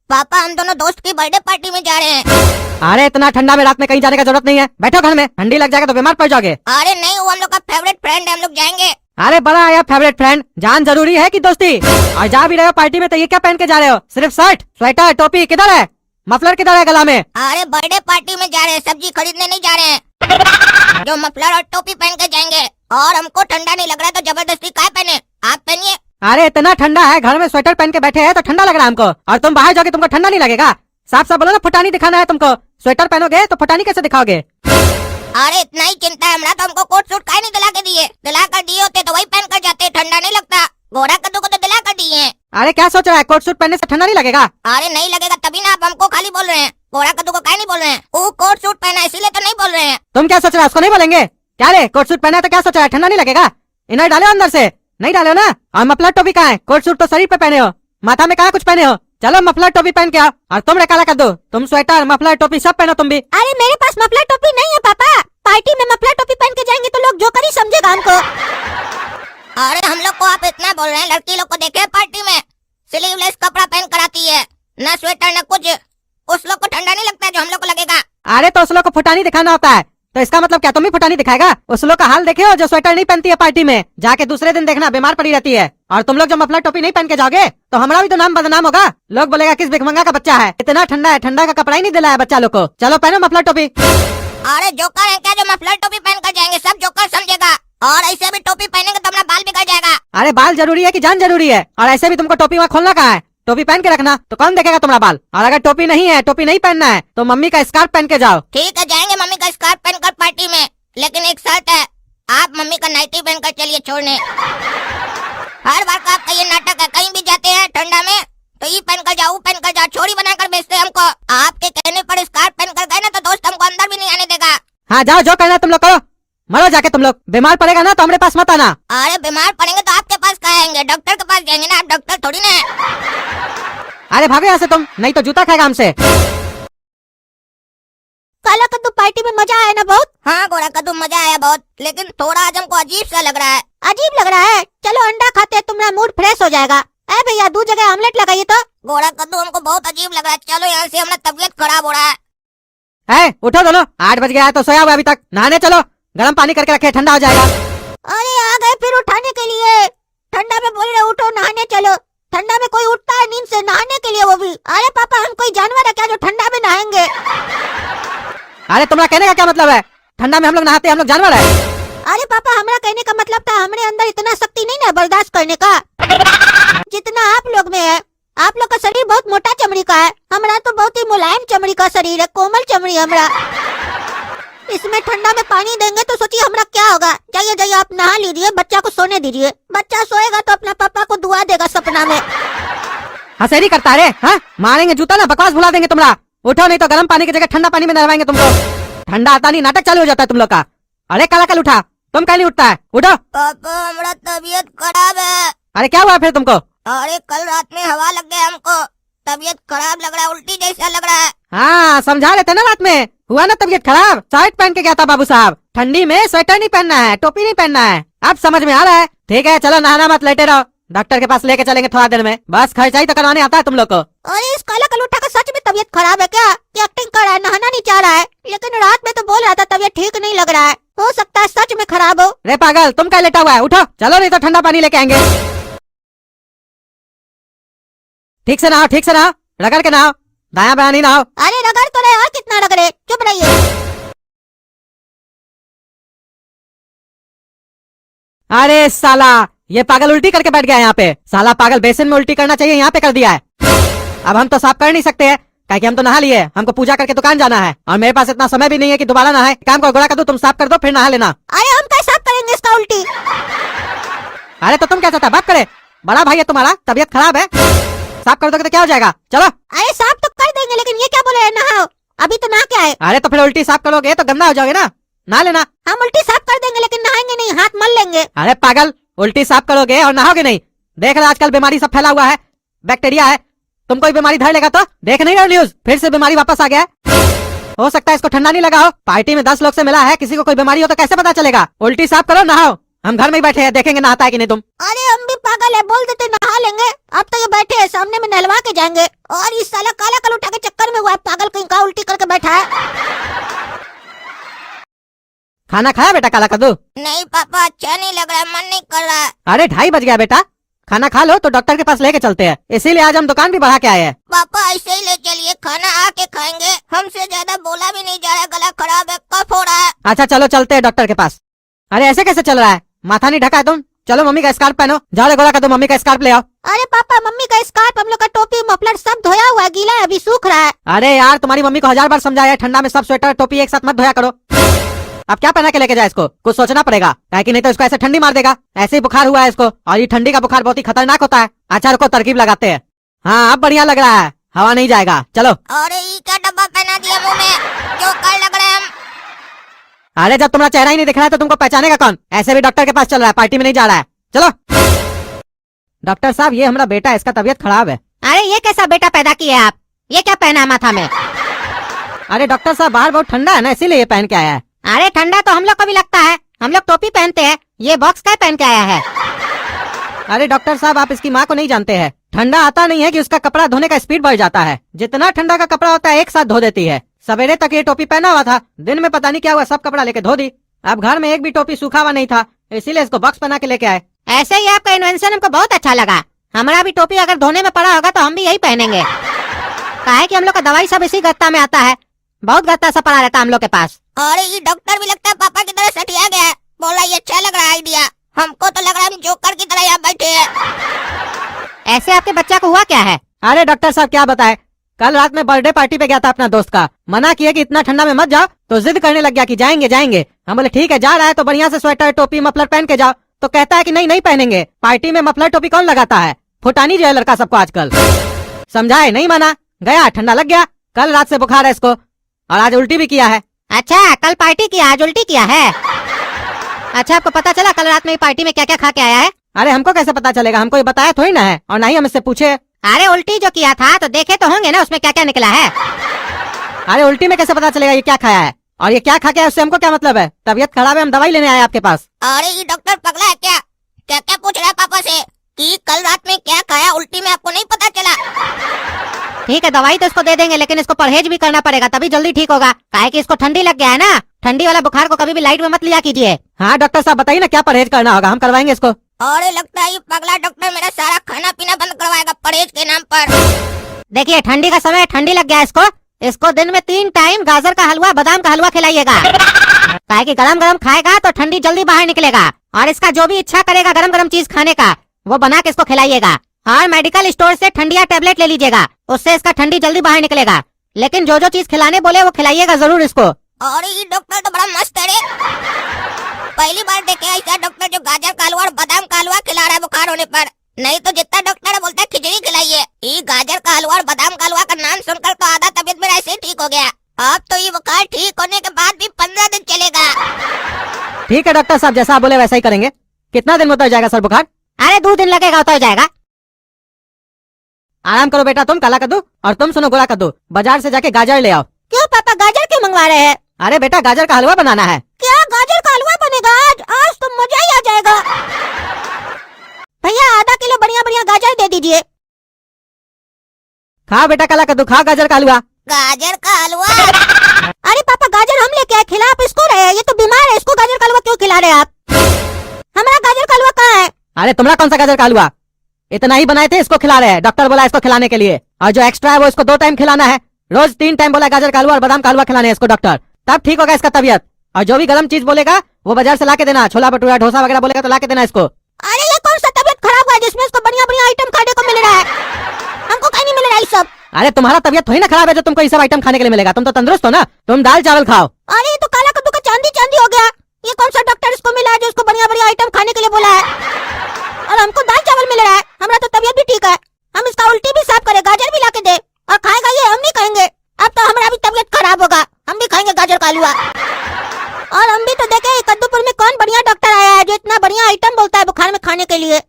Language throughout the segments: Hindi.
पापा हम दोनों दोस्त की बर्थडे पार्टी में जा रहे हैं। अरे इतना ठंडा में रात में कहीं जाने का जरूरत नहीं है, बैठो घर में, ठंडी लग जाएगा तो बीमार पड़ जाओगे। अरे नहीं, वो हम लोग का फेवरेट फ्रेंड है, हम लोग जाएंगे। अरे बड़ा आया फेवरेट फ्रेंड, जान जरूरी है कि दोस्ती? और जा भी रहे हो पार्टी में तो ये क्या पहन के जा रहे हो? सिर्फ शर्ट, स्वेटर, टोपी, किधर है मफलर, किधर है गला में? अरे बर्थडे पार्टी में जा रहे हैं, सब्जी खरीदने नहीं जा रहे हैं। जो मफलर और टोपी पहन के जाएंगे। और हमको ठंडा नहीं लग रहा है तो जबरदस्ती काय पहने, आप पहनिए। अरे इतना ठंडा है, घर में स्वेटर पहन के बैठे हैं तो ठंडा लग रहा है हमको, और तुम बाहर जाओगे तुमको ठंडा नहीं लगेगा? साफ साफ बोलो ना, फुटानी दिखाना है तुमको। स्वेटर पहनोगे तो फुटानी कैसे दिखाओगे? अरे इतना ही चिंता है हमरा तो हमको कोट सूट काहे नहीं दिला के दिए? दिला कर दिए होते तो वही पहन कर जाते, ठंडा नहीं लगता। गोरा कद्दू को तो दिला कर दिए हैं। अरे क्या सोच रहा है, कोट सूट पहनने से ठंडा नहीं लगेगा? अरे नहीं लगेगा तभी ना, आप हमको खाली बोल रहे हैं। गोरा कद्दू को काहे नहीं बोल रहे हैं? वो कोट सूट पहना है इसीलिए तो नहीं बोल रहे हैं। तुम क्या सोच रहे हो, उसको नहीं बोलेंगे क्या? रे कोट सूट पहना है तो क्या सोच रहा है, ठंडा नहीं लगेगा? इन्हें डालो अंदर से, नहीं डालो ना। और मफलर टोपी कहाँ है? कोट सूट तो शरीर पे पहने हो, माथा में कहाँ कुछ पहने हो? चलो मफलर टोपी पहन के आओ। और तुम रे काला कद्दू, तुम स्वेटर मफलर टोपी सब पहनो तुम भी। अरे मेरे पास मफलर टोपी नहीं है पापा, पार्टी में मफलर टोपी पहन के जाएंगे तो लोग जोकर ही समझेगा हमको। अरे हम लोग को आप इतना बोल रहे हैं, लड़की लोग को देखे पार्टी में स्लीवलेस कपड़ा पहन कर आती है, न स्वेटर न कुछ। उस लोग को ठंडा नहीं लगता जो हम लोग को लगेगा। अरे तो उस लोग को फुटानी दिखाना होता है, तो इसका मतलब क्या तुम ही फुटानी दिखाएगा? उस लोग का हाल देखे हो जो स्वेटर नहीं पहनती है पार्टी में, जाके दूसरे दिन देखना बीमार पड़ी रहती है। और तुम लोग जो मफलर टोपी नहीं पहन के जाओगे तो हमारा भी तो नाम बदनाम होगा। लोग बोलेगा किस भिखमंगा का बच्चा है, इतना ठंडा है, ठंडा का कपड़ा ही नहीं दिलाया बच्चा लोग को। चलो पहनो मफलर टोपी। अरे जोकर है क्या जो मफलर टोपी पहन कर जाएंगे? सब जोकर समझेगा। और ऐसे भी टोपी पहनेंगे तो अपना बाल बिगड़ जाएगा। अरे बाल जरूरी है कि जान जरूरी है? और ऐसे भी तुमको टोपी वहाँ खोलना कहाँ है? टोपी पहन के रखना तो कौन देखेगा तुम्हारा बाल? और अगर टोपी नहीं है, टोपी नहीं पहनना है तो मम्मी का स्कार्फ पहन के जाओ। ठीक है जाएंगे मम्मी का स्कार्फ पहनकर पार्टी में, लेकिन एक शर्त है, आप मम्मी का नाइटी पहनकर चलिए छोड़ने। हर बार का आपका ये नाटक है, कहीं भी जाते हैं ठंडा में तो ये पहनकर जाओ, वो पहनकर जाओ, छोरी बनाकर बेचते हैं हमको। आपके कहने पर स्कार्फ पहनकर गए ना तो दोस्त हमको अंदर भी नहीं आने देगा। हाँ जाओ, जो करना तुम लोग करो, मरो जाके तुम लोग। बीमार पड़ेगा ना तो हमारे पास मत आना। अरे बीमार पड़ेंगे तो आपके पास कहाँ आएंगे? डॉक्टर के पास जाएंगे ना, आप डॉक्टर थोड़ी ना है। अरे भागो यहाँ से तुम, नहीं तो जूता खाएगा हमसे। काला कद्दू पार्टी में मजा आया ना बहुत? हाँ गोरा कद्दू मजा आया बहुत, लेकिन थोड़ा आज हमको अजीब सा लग रहा है। अजीब लग रहा है? चलो अंडा खाते हैं, तुम्हारा मूड फ्रेश हो जाएगा। ए भैया 2 जगह ऑमलेट लगाइए तो। गोरा कद्दू हमको बहुत अजीब लग रहा है, चलो यहाँ से, हमारा तबीयत खराब हो रहा है। उठो दोनों, 8 बज गया है तो सोया हुआ अभी तक। नहाने चलो, गर्म पानी करके रखे, ठंडा हो जाएगा। अरे आ गए फिर उठाने के लिए। ठंडा में बोल रहे उठो नहाने चलो। ठंडा में कोई उठता है नींद से नहाने के लिए, वो भी? अरे पापा हम कोई जानवर है क्या जो ठंडा में नहाएंगे? अरे तुम्हारा कहने का क्या मतलब है? ठंडा में हम लोग नहाते हैं, हम लोग जानवर है? अरे पापा हमारा कहने का मतलब था हमारे अंदर इतना शक्ति नहीं ना बर्दाश्त करने का जितना आप लोग में है। आप लोग का शरीर बहुत मोटा चमड़ी का है, हमारा तो बहुत ही मुलायम चमड़ी का शरीर है, कोमल चमड़ी हमारा। इसमें ठंडा में पानी देंगे तो सोचिए हमारा क्या होगा। जाइए जाइए आप नहा लीजिए, बच्चा को सोने दीजिए। बच्चा सोएगा तो अपना पापा को दुआ देगा सपना में। हसेरी करता है रे, हाँ? मारेंगे जूता ना, बकवास भुला देंगे तुम्हारा। उठो नहीं तो गर्म पानी की जगह ठंडा पानी में नहवाएंगे तुमको। ठंडा आता नहीं, नाटक चालू हो जाता है तुम लोग का। अरे काला कल उठा, तुम कहीं नहीं उठता है, उठो। पापा हमारा तबीयत खराब है। अरे क्या हुआ फिर तुमको? अरे कल रात में हवा लग गया हमको, तबीयत खराब लग रहा है, उल्टी जैसा लग रहा है। हाँ समझा रहे थे ना, रात में हुआ ना तबीयत खराब, शर्ट पहन के गया था बाबू साहब। ठंडी में स्वेटर नहीं पहनना है, टोपी नहीं पहनना है, अब समझ में आ रहा है? ठीक है चलो नहाना मत, लेटे रहो, डॉक्टर के पास लेके चलेंगे थोड़ा देर में। बस खर्चा ही तो करवाने आता है तुम लोग को। अरे इस काला कलूठा का सच में तबीयत खराब है क्या? एक्टिंग कर रहा है, नहाना नहीं चाह रहा है, लेकिन रात में तो बोल रहा था तबीयत ठीक नहीं लग रहा है। हो सकता है सच में खराब हो। रे पागल, तुम क्या लेटा हुआ है? उठो चलो, नहीं तो ठंडा पानी लेके आएंगे। ठीक से नहाओ, ठीक से नहाओ, रगड़ के नहाओ, दाया बाया नहीं नहाओ। अरे रगड़ तो रहे, और कितना रगड़े, चुप रहिए। अरे साला, ये पागल उल्टी करके बैठ गया यहाँ पे। साला पागल बेसिन में उल्टी करना चाहिए, यहाँ पे कर दिया है। अब हम तो साफ कर नहीं सकते हैं, क्योंकि हम तो नहा लिए, हमको पूजा करके दुकान जाना है, और मेरे पास इतना समय भी नहीं है कि दोबारा नहाए। काम को गोड़ा कर दो, तुम साफ कर दो फिर नहा लेना। अरे हम कैसे साफ करेंगे इसका उल्टी? अरे तो तुम क्या चाहता है, बात करे? बड़ा भाई है तुम्हारा, तबीयत खराब है, साफ कर दोगे तो क्या हो जाएगा? चलो। अरे साफ तो कर देंगे, लेकिन ये क्या बोले रहे नहाओ, अभी तो नहा के आए। अरे तो फिर उल्टी साफ करोगे तो गंदा हो जाओगे ना, नहा लेना। हम उल्टी साफ कर देंगे लेकिन नहाएंगे नहीं, हाथ मल लेंगे। अरे पागल, उल्टी साफ करोगे और नहाओगे नहीं? देख रहे आजकल बीमारी सब फैला हुआ है, बैक्टीरिया है, तुम कोई बीमारी धर लेगा तो? देख नहीं रहे न्यूज, फिर से बीमारी वापस आ गया है। हो सकता है इसको ठंडा नहीं लगा हो, पार्टी में 10 लोग से मिला है, किसी को कोई बीमारी हो तो कैसे पता चलेगा? उल्टी साफ करो, नहाओ। हम घर में ही बैठे हैं, देखेंगे नहाता है कि नहीं तुम। अरे हम भी पागल है, बोल देते नहा लेंगे। अब तो ये बैठे हैं सामने में, नहलवा के जाएंगे। और इस साला काला कल उठा के चक्कर में हुआ है, पागल कहीं का उल्टी करके बैठा है। खाना खाया बेटा काला कद्दू? नहीं पापा, अच्छा नहीं लग रहा है, मन नहीं कर रहा है। अरे 2:30 बज गया बेटा, खाना खा लो तो डॉक्टर के पास लेके चलते हैं, इसीलिए आज हम दुकान भी बढ़ा के आए हैं। पापा ऐसे ही ले चलिए, खाना आके खाएंगे। हमसे ज्यादा बोला भी नहीं जा रहा, गला खराब है, कफ हो रहा है। अच्छा चलो चलते हैं डॉक्टर के पास। अरे ऐसे कैसे चल रहा है, माथा नहीं ढका है तुम? चलो मम्मी का स्कार्फ पहनो, जाओ गोला कद्दू मम्मी का स्कार्फ ले आओ। अरे पापा, मम्मी का स्कार्फ, हम लोग का टोपी मफलर सब धोया हुआ है, गीला है, अभी सूख रहा है। अरे यार तुम्हारी मम्मी को 1000 बार समझाया है, ठंडा में सब स्वेटर टोपी एक साथ मत धोया करो। अब क्या पहना के लेके जाए इसको, कुछ सोचना पड़ेगा, काहे कि नहीं तो इसको ऐसे ठंडी मार देगा। ऐसे ही बुखार हुआ है इसको, और ये ठंडी का बुखार बहुत ही खतरनाक होता है। अच्छा रुको तरकीब लगाते हैं। हाँ अब बढ़िया लग रहा है, हवा नहीं जाएगा, चलो। अरे ये क्या डब्बा पहना दिया मुंह में, जो कल लग रहे हैं हम। अरे जब तुम्हारा चेहरा ही नहीं दिख रहा है तो तुमको पहचानेगा कौन? ऐसे भी डॉक्टर के पास चल रहा है, पार्टी में नहीं जा रहा है, चलो। डॉक्टर साहब ये हमारा बेटा है, इसका तबीयत खराब है। अरे ये कैसा बेटा पैदा किए आप, ये क्या पहना है माथा में? अरे डॉक्टर साहब बाहर बहुत ठंडा है ना, इसीलिए ये पहन के आया है। अरे ठंडा तो हम लोग को भी लगता है, हम लोग टोपी पहनते हैं, ये बॉक्स क्या पहन के आया है? अरे डॉक्टर साहब आप इसकी माँ को नहीं जानते हैं, ठंडा आता नहीं है कि उसका कपड़ा धोने का स्पीड बढ़ जाता है। जितना ठंडा का कपड़ा होता है एक साथ धो देती है। सवेरे तक ये टोपी पहना हुआ था, दिन में पता नहीं क्या हुआ सब कपड़ा लेके धो दी। अब घर में एक भी टोपी सूखा हुआ नहीं था, इसीलिए इसको बॉक्स बना के लेके आए। ऐसे ही आपका इन्वेंशन हमको बहुत अच्छा लगा। हमारा भी टोपी अगर धोने में पड़ा होगा तो हम भी यही पहनेंगे। काहे कि हम लोग का दवाई सब इसी गत्ता में आता है, बहुत गत्ता सा पड़ा रहता है हम लोग के पास। अरे ये डॉक्टर भी लगता है पापा की तरह सटिया गया है, बोला ये अच्छा लग रहा है आइडिया। हमको तो लग रहा है हम जोकर की तरह यहाँ बैठे हैं। ऐसे आपके बच्चा को हुआ क्या है? अरे डॉक्टर साहब क्या बताए, कल रात में बर्थडे पार्टी पे गया था अपना दोस्त का, मना किया कि इतना ठंडा में मत जाओ, तो जिद करने लग गया कि जाएंगे जाएंगे। हम बोले ठीक है, जा रहा है तो बढ़िया से स्वेटर टोपी मफलर पहन के जाओ, तो कहता है कि नहीं नहीं पहनेंगे, पार्टी में मफलर टोपी कौन लगाता है, फुटानी जो है लड़का सबको आजकल। समझाए नहीं माना, गया ठंडा लग गया। कल रात से बुखार है इसको, और आज उल्टी भी किया है। अच्छा कल पार्टी किया, आज उल्टी किया है। अच्छा आपको पता चला कल रात में पार्टी में क्या क्या खा के आया है? अरे हमको कैसे पता चलेगा, हमको ये बताया थोड़ी ना है, और ना ही हम इससे पूछे। अरे उल्टी जो किया था तो देखे तो होंगे ना उसमें क्या क्या निकला है। अरे उल्टी में कैसे पता चलेगा ये क्या खाया है, और ये क्या खा के आया उससे हमको क्या मतलब है? तबीयत खराब है, हम दवाई लेने आए आपके पास। अरे ये डॉक्टर पगला है क्या, क्या क्या पूछ रहा है पापा से कि कल रात में क्या खाया, उल्टी में आपको नहीं पता चला? ठीक है दवाई तो इसको दे देंगे, लेकिन इसको परहेज भी करना पड़ेगा, तभी जल्दी ठीक होगा। काहे कि इसको ठंडी लग गया है ना, ठंडी वाला बुखार को कभी भी लाइट में मत लिया कीजिए। हाँ डॉक्टर साहब बताइए ना क्या परहेज करना होगा, हम करवाएंगे इसको। अरे लगता है ये पगला डॉक्टर मेरा सारा खाना पीना बंद करवाएगा परहेज के नाम पर। देखिए ठंडी का समय, ठंडी लग गया इसको दिन में 3 टाइम गाजर का हलवा बादाम का हलवा खिलाइएगा। काहे कि गरम गरम खाएगा तो ठंडी जल्दी बाहर निकलेगा, और इसका जो भी इच्छा करेगा गरम गरम चीज खाने का वो बना के इसको खिलाइएगा। और मेडिकल स्टोर से ठंडिया टेबलेट ले लीजिएगा, उससे इसका ठंडी जल्दी बाहर निकलेगा। लेकिन जो जो चीज खिलाने बोले वो खिलाइएगा जरूर इसको। अरे ये डॉक्टर तो बड़ा मस्त है रे, पहली बार देखे ऐसा डॉक्टर जो गाजर का हलवा और बादाम का हलवा खिला रहा है बुखार होने पर। नहीं तो जितना डॉक्टर है बोलता है खिचड़ी खिलाइए। ये गाजर का हलवा और बादाम का हलवा का नाम सुनकर तो आधा तबीयत मेरा ऐसे ही ठीक हो गया। अब तो ये बुखार ठीक होने के बाद भी 15 दिन चलेगा। ठीक है डॉक्टर साहब, जैसा आप बोले वैसा ही करेंगे। कितना दिन में उतर जाएगा सर बुखार? अरे 2 दिन लगेगा, उतर जाएगा। आराम करो बेटा तुम काला कद्दू, और तुम सुनो गोला कद्दू, बाजार से जाके गाजर ले आओ। क्यों पापा, गाजर क्यों मंगवा रहे हैं? अरे बेटा गाजर का हलवा बनाना है। क्या गाजर का हलवा बनेगा आज? आज तो मजा ही आ जाएगा। भैया आधा किलो बढ़िया बढ़िया गाजर दे दीजिए। खा बेटा काला कद्दू, खा गाजर का हलवा। गाजर का हलवा? अरे पापा गाजर हम लेके आए, खिला आप इसको रहे हैं, ये तो बीमार है, इसको गाजर का हलवा क्यों खिला रहे हैं आप? हमारा गाजर का हलवा कहाँ है? अरे तुम्हारा कौन सा गाजर का हलवा, इतना ही बनाए थे, इसको खिला रहे हैं। डॉक्टर बोला इसको खिलाने के लिए, और जो एक्स्ट्रा है वो इसको 2 टाइम खिलाना है। रोज 3 टाइम बोला गाजर का हलवा और बादाम का हलवा खिलाने इसको डॉक्टर, तब ठीक होगा इसका तबीयत। और जो भी गर्म चीज बोलेगा वो बाजार से ला के देना, छोला भटूरा डोसा वगैरह बोलेगा तो ला के देना इसको। अरे ये कौन सा तबीयत खराब हुआ है जिसमें इसको बढ़िया बढ़िया आइटम खाने को मिल रहा है? हमको कहीं नहीं मिल रहा है ये सब। अरे तुम्हारा तबीयत थोड़ी ना खराब है जो तुमको ये सब आइटम खाने के लिए मिलेगा, तुम तो तंदुरुस्त हो ना, तुम दाल चावल खाओ। अरे ये तो काला कद्दू का चांदी चांदी हो गया। ये कौन सा डॉक्टर इसको मिला है जो इसको बढ़िया बढ़िया आइटम खाने के लिए बोला है, और हमको दाल चावल मिल रहा है? हमारा तो तबीयत भी ठीक है, हम इसका उल्टी भी साफ करे, गाजर भी ला के दे, और खाएगा ये, हम नहीं खाएंगे। अब तो हमारा भी तबीयत खराब होगा, हम भी खाएंगे गाजर का हलवा। और हम भी तो देखे कद्दूपुर में कौन बढ़िया डॉक्टर आया है जो इतना बढ़िया आइटम बोलता है बुखार में खाने के लिए।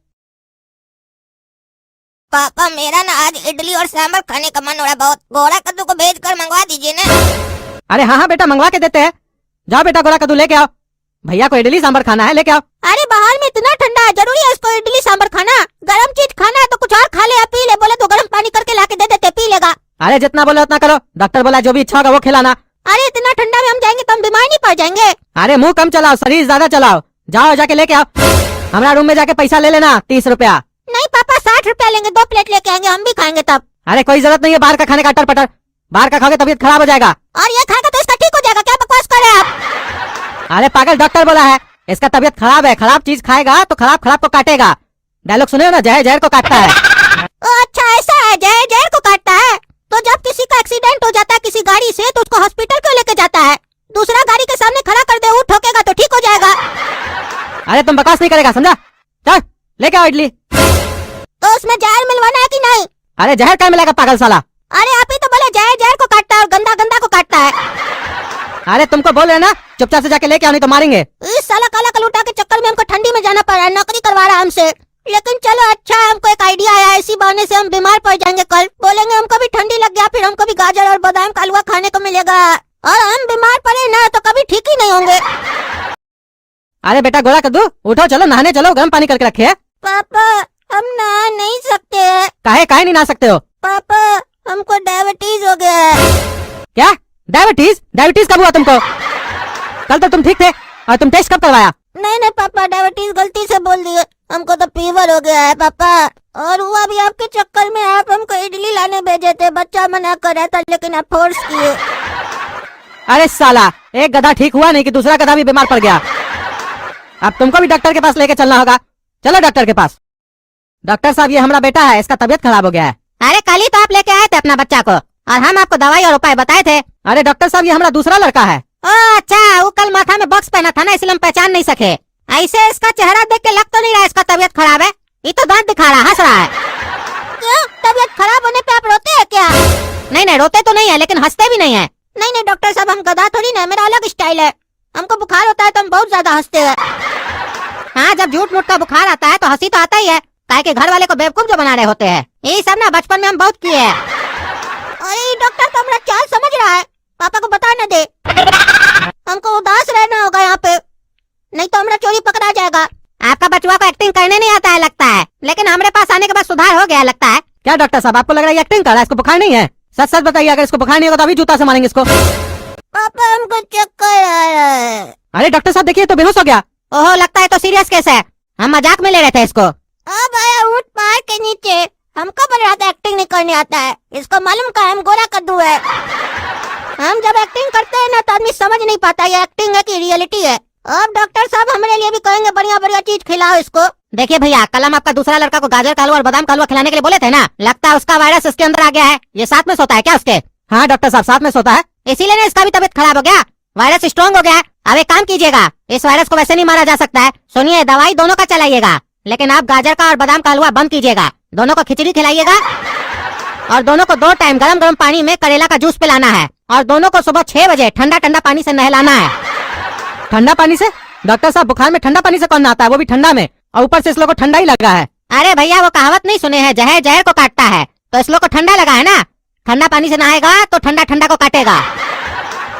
पापा मेरा ना आज इडली और सांभर खाने का मन हो रहा है बहुत, गोरा कद्दू को भेज कर मंगवा दीजिए ना। अरे हाँ हाँ बेटा मंगवा के देते हैं, जाओ बेटा गोला कद्दू लेके आओ। भैया को इडली सांभर खाना है, लेके आओ। अरे बाहर में इतना ठंडा है, जरूरी है इसको इडली सांभर खाना? गरम चीज खाना है तो कुछ और खा ले या पी ले, बोले तो गर्म पानी करके लाके दे देते, पी लेगा। अरे जितना बोले उतना करो, डॉक्टर बोला जो भी इच्छा होगा वो खिलाना। अरे इतना ठंडा में हम जाएंगे तो हम बीमार नहीं पड़ जाएंगे? अरे मुंह कम चलाओ, शरीर ज्यादा चलाओ। जाओ जाके लेके आओ। हमारा रूम में जाके पैसा ले लेना, 30 रुपया। नहीं पापा, 60 रुपया लेंगे, 2 प्लेट लेके आएंगे, हम भी खाएंगे तब। अरे कोई जरूरत नहीं है बाहर का खाने का, अटर पटर। बाहर का खाओगे तबीयत खराब हो जाएगा। और ये खाएगा तो इसका ठीक हो जाएगा, क्या बकवास कर रहे हैं आप? अरे पागल, डॉक्टर बोला है इसका तबीयत खराब है, खराब चीज खाएगा तो खराब खराब को काटेगा। डायलॉग सुने हो ना, जहर जहर को काटता है। अच्छा ऐसा है, जहर जहर को काटता है? तो जब किसी का एक्सीडेंट हो जाता है किसी गाड़ी से तो उसको हॉस्पिटल क्यों लेके जाता है? दूसरा गाड़ी के सामने खड़ा कर दे, वो ठोकेगा तो ठीक हो जाएगा। अरे तुम बकवास नहीं करेगा, समझा? चल लेके आओ इडली। तो उसमें जहर मिलवाना है कि नहीं? अरे जहर क्या मिलेगा पागल साला? अरे आप ही तो बोले जहर जहर को काटता है और गंदा गंदा को काटता है। अरे तुमको बोल रहे ना, चुपचाप से जाके लेके आओ नहीं तो मारेंगे। इस साला काला कलूटा के चक्कर में हमको ठंडी में जाना पड़ रहा है, नौकरी करवा रहा है हमसे। लेकिन चलो अच्छा है, हमको एक आइडिया आया, इसी बहाने से हम बीमार पड़ जाएंगे। कल बोलेंगे हमको भी ठंडी लग गया, फिर हमको भी गाजर और बादाम का हलवा खाने को मिलेगा, और हम बीमार पड़े ना तो कभी ठीक ही नहीं होंगे। अरे बेटा गोरा कद्दू, उठो चलो नहाने चलो, गर्म पानी करके रखे है। पापा हम नहा नहीं सकते। काहे काहे नहीं नहा सकते हो? पापा हमको डायबिटीज हो गया है। क्या डायबिटीज? डायबिटीज कब हुआ तुमको? कल तो तुम ठीक थे, और तुम टेस्ट कब करवाया? नहीं नहीं पापा, डायबिटीज गलती से बोल दिए, हमको तो फीवर हो गया है पापा। और हुआ भी आपके चक्कर में, आप हमको इडली लाने भेजे थे, बच्चा मना कर रहा था लेकिन आप फोर्स किए। अरे साला, एक गधा ठीक हुआ नहीं कि दूसरा गधा भी बीमार पड़ गया। अब तुमको भी डॉक्टर के पास लेके चलना होगा। चलो डॉक्टर के पास। डॉक्टर साहब ये हमारा बेटा है, इसका तबीयत खराब हो गया है। अरे कल ही तो आप लेके आए थे अपना बच्चा को, और हम आपको दवाई और उपाय बताए थे। अरे डॉक्टर साहब ये हमारा दूसरा लड़का है। अच्छा, वो कल माथा में बॉक्स पहना था ना, इसलिए हम पहचान नहीं सके। ऐसे इसका चेहरा देख के लग तो नहीं रहा इसका तबीयत खराब है, ये तो दांत दिखा रहा, हंस रहा है। क्यों, तबीयत खराब होने पे आप रोते हैं क्या? नहीं नहीं रोते तो नहीं है, लेकिन हंसते भी नहीं है। नहीं नहीं डॉक्टर साहब, हम गधा थोड़ी ना, मेरा अलग स्टाइल है। हमको बुखार होता है तो हम बहुत ज्यादा हंसते हैं। हाँ, जब झूठ मूठ का बुखार आता है तो हंसी तो आता ही है, काहे के घर वाले को बेवकूफ जो बना रहे होते हैं। यही सब ना बचपन में हम बहुत किए हैं। अरे डॉक्टर तो हमारा चाल समझ रहा है, पापा को बता न दे। हमको उदास रहना होगा यहाँ पे, नहीं तो हमारा चोरी पकड़ा जाएगा। आपका बचुआ को एक्टिंग करने नहीं आता है लगता है, लेकिन हमारे पास आने के बाद सुधार हो गया लगता है। क्या डॉक्टर साहब आपको लग रहा है एक्टिंग कर रहा है? इसको बुखार नहीं है? सच सच बताइए, अगर इसको बुखार नहीं होगा तो अभी जूता से मारेंगे इसको। पापा हमको चक्कर आ रहा है। अरे डॉक्टर साहब देखिए तो बेहोश हो गया। ओहो, लगता है तो सीरियस केस है, हम मजाक में ले रहे थे इसको। अब आया ऊँट मार के नीचे, हमको बोल रहा था एक्टिंग नहीं करने आता है, इसको मालूम का हम गोरा कद्दू है। हम जब एक्टिंग करते हैं ना तो आदमी समझ नहीं पाता ये एक्टिंग है कि रियलिटी है। अब डॉक्टर साहब हमारे लिए भी कहेंगे बढ़िया बढ़िया चीज खिलाओ इसको। देखिए भैया, कल हम आपका दूसरा लड़का को गाजर का हलवा और बादाम का हलवा खिलाने के लिए बोले थे ना, लगता है उसका वायरस इसके अंदर आ गया है। ये साथ में सोता है क्या उसके? हाँ डॉक्टर साहब साथ में सोता है, इसीलिए ना इसका भी तबीयत खराब हो गया, वायरस स्ट्रॉन्ग हो गया। अब एक काम कीजिएगा, इस वायरस को वैसे नहीं मारा जा सकता है। सुनिए, दवाई दोनों का चलाइएगा, लेकिन आप गाजर का और बादाम का हलवा बंद कीजिएगा। दोनों को खिचड़ी खिलाइएगा, और दोनों को 2 टाइम गरम गरम पानी में करेला का जूस पिलाना है, और दोनों को सुबह 6 बजे ठंडा ठंडा पानी से नहलाना है। ठंडा पानी से? डॉक्टर साहब बुखार में ठंडा पानी से कौन नहाता है, वो भी ठंडा में, और ऊपर से इस लोग को ठंडा ही लगा है। अरे भैया, वो कहावत नहीं सुने हैं, जहर जहर को काटता है, तो इस लोग को ठंडा लगा है ना, ठंडा पानी से नहाएगा तो ठंडा ठंडा को काटेगा।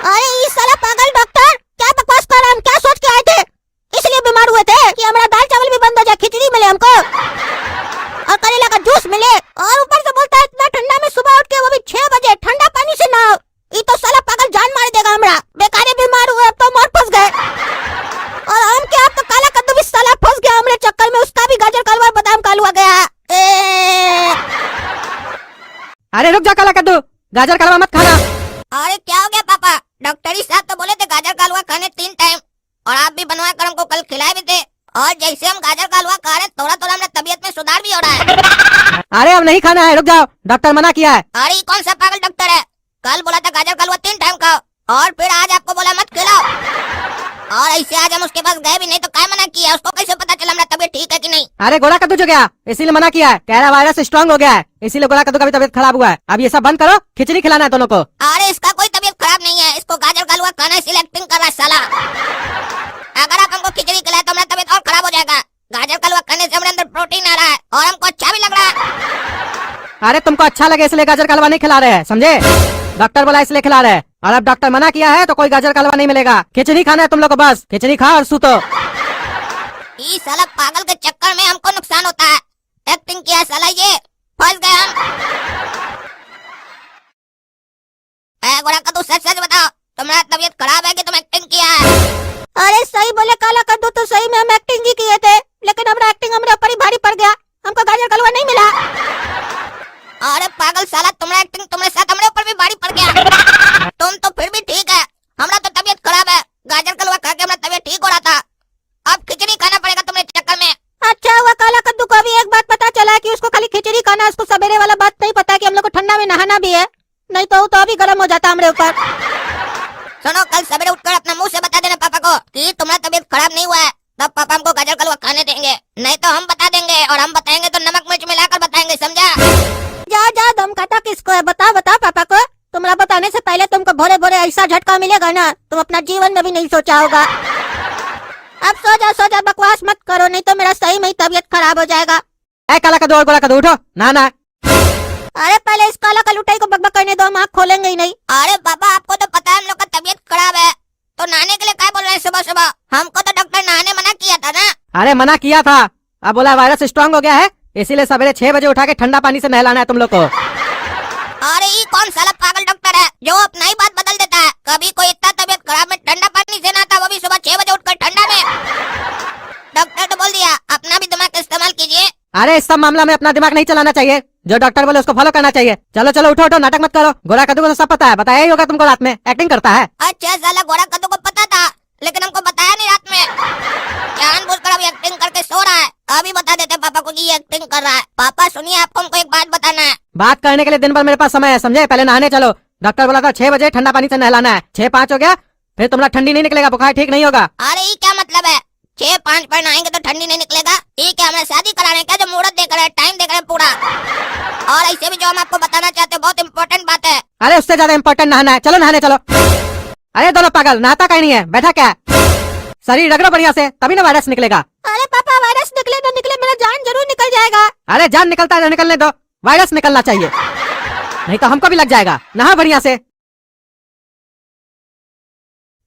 अरे ये साला पागल डॉक्टर, क्या बकवास कर रहा है? हम क्या सोच के आए थे? इसलिए बीमार हुए थे कि हमारा दाल चावल भी बंद हो जाए, खिचड़ी मिले हमको और करेला का जूस मिले, और ऊपर से बोलता है इतना ठंडा में सुबह उठ के, वो भी 6 बजे ठंडा पानी से नहाओ। ये तो साला पागल जान मार देगा हमरा। बेकारे बीमार हुए, अब तो मौत फंस गए। और हम क्या, अब तो काला कद्दू भी साला फंस गया हमारे चक्कर में, उसका भी गाजर का हलवा बादाम का हलवा गया। अरे रुक जा काला कद्दू, गाजर का हलवा मत खाना। अरे क्या हो गया पापा? डॉक्टरी साहब तो बोले थे गाजर का हलवा खाने 3 टाइम, और आप भी बनवा कर हमको कल खिलाए भी थे, और जैसे हम गाजर का हलवा खा रहे थोड़ा थोड़ा हमारे तबीयत में सुधार भी हो रहा है। अरे अब नहीं खाना है, रुक जाओ, डॉक्टर मना किया है। अरे ये कौन सा पागल डॉक्टर है? कल बोला था गाजर का हलवा 3 टाइम खाओ, और फिर आज आपको बोला मत खिलाओ, और ऐसे आज हम उसके पास गए भी नहीं तो क्या मना किया? उसको कैसे पता चला हमारा तबीयत ठीक है कि नहीं? अरे गोरा कद्दू जो गया इसीलिए मना किया है, कह रहा वायरस स्ट्रॉन्ग हो गया है, इसीलिए गोरा कद्दू का भी तबीयत खराब हुआ है। अब ये सब बंद करो, खिचड़ी खिलाना है दोनों को। अरे इसका कोई तबीयत खराब नहीं है, इसको गाजर का हलवा खाना इसलिए एक्टिंग कर रहा है साला। अगर आप हमको खिचड़ी खिलाए तो हमारा तबीयत और खराब हो जाएगा। गाजर का हलवा खाने से हमारे अंदर प्रोटीन आ रहा है और हमको अच्छा भी लग रहा है। अरे तुमको अच्छा लगे इसलिए गाजर का हलवा नहीं खिला रहे हैं, समझे? डॉक्टर बोला इसलिए खिला रहे हैं, और अब डॉक्टर मना किया है तो कोई गाजर का हलवा नहीं मिलेगा। खिचड़ी खाना है तुम लोग को, बस खिचड़ी खा और सूतो। इस साला पागल के चक्कर में हमको नुकसान होता है। एक्टिंग किया साला, ये फंस गए हम। गोरा कद्दू सच सच बताओ, तुम्हारा तबीयत खराब है कि तुम एक्टिंग किया है? अरे सही बोले काला कद्दू, तो सही में हम एक्टिंग ही किए थे, लेकिन हमारा एक्टिंग हमारे ऊपर ही भारी पड़ गया, हमको गाजर का हलवा नहीं मिला। अरे पागल साला, तुम्हारा एक्टिंग तुम्हारे साथ हमारे ऊपर भी भारी पड़ गया। तुम तो फिर भी ठीक है, हमारा तो तबीयत खराब है। गाजर का हलवा खा के हमारा तबीयत ठीक हो रहा था, अब खिचड़ी खाना पड़ेगा तुम्हारे चक्कर में। अच्छा हुआ काला कद्दू को अभी एक बात पता चला है कि उसको खाली खिचड़ी खाना, उसको सवेरे वाला बात नहीं पता कि हम लोग को ठंडा में नहाना भी है, नहीं तो अभी गर्म हो जाता हमारे ऊपर। सुनो, कल सवेरे उठकर अपना मुंह से बता देना पापा को कि तुम्हारा तबीयत खराब नहीं हुआ है, तब पापा हमको गाजर का हलवा खाने देंगे, नहीं तो हम बता देंगे, और हम बताएंगे तो नमक मिर्च मिलाकर बताएंगे, समझा? जा जा, दम खाता किसको है, बता बता पापा को। तुम्हारा बताने से पहले तुमको भोरे भोरे ऐसा झटका मिलेगा ना, तुम अपना जीवन में भी नहीं सोचा होगा। अब सो जा, बकवास मत करो, नहीं तो मेरा सही में ही तबीयत खराब हो जाएगा। ए काला कद्दू और गोरा कद्दू उठो, ना। अरे पहले इस काला कलुटाई को बकबक करने दो, हम आँख खोलेंगे ही नहीं। अरे बाबा, आपको तो पता है हम लोग का तबीयत खराब है, तो नहाने के लिए क्या बोल रहे हैं सुबह सुबह? हमको तो डॉक्टर नहाने मना किया था ना। अरे मना किया था, अब बोला वायरस स्ट्रांग हो गया है, इसीलिए सवेरे 6 बजे उठा के ठंडा पानी से नहलाना है तुम लोग को। अरे ये कौन साला पागल डॉक्टर है जो अपना ही बात बदल देता है? कभी कोई इतना तबीयत खराब में ठंडा पानी से नहाता, वो भी सुबह 6 बजे उठकर ठंडा में। डॉक्टर तो बोल दिया, अपना भी दिमाग इस्तेमाल कीजिए। अरे इस सब मामला में अपना दिमाग नहीं चलाना चाहिए, जो डॉक्टर बोले उसको फॉलो करना चाहिए। चलो उठो, नाटक मत करो। गोरा कद्दू को तो सब पता है, बताया ही होगा तुमको, रात में एक्टिंग करता है। अच्छा साला, गोरा कद्दू को पता था, लेकिन हमको बताया नहीं रात में। जानबूझकर अभी एक्टिंग करके सो रहा है, अभी बता देते पापा को कि ये एक्टिंग कर रहा है। पापा सुनिए, आपको हमको एक बात बताना है। बात करने के लिए दिन भर मेरे पास समय है, समझे? पहले नहाने चलो, डॉक्टर बोला था 6 बजे ठंडा पानी से नहलाना है। 6:05 हो गया, फिर तुम्हारा ठंडी नहीं निकलेगा, बुखार ठीक नहीं होगा। अरे ये क्या मतलब है? 6:05 पर नहाएंगे तो ठंडी नहीं निकलेगा? ये क्या हमें शादी कराने क्या, जो मुहूर्त देख रहे हैं, टाइम देख रहे हैं पूरा? और ऐसे भी जो हम आपको बताना चाहते हैं, बहुत इम्पोर्टेंट बात है। अरे उससे ज्यादा इम्पोर्टेंट नहाना है, चलो नहाने चलो। अरे दोनों पागल, नहाता कहीं नहीं है, बैठा क्या है? शरीर रगड़ो बढ़िया से, तभी ना वायरस निकलेगा। अरे पापा, वायरस निकले तो निकले, मेरा जान जरूर निकल जाएगा। अरे जान निकलता है तो निकलने दो, वायरस निकलना चाहिए, नहीं तो हमको भी लग जाएगा। नहा बढ़िया से।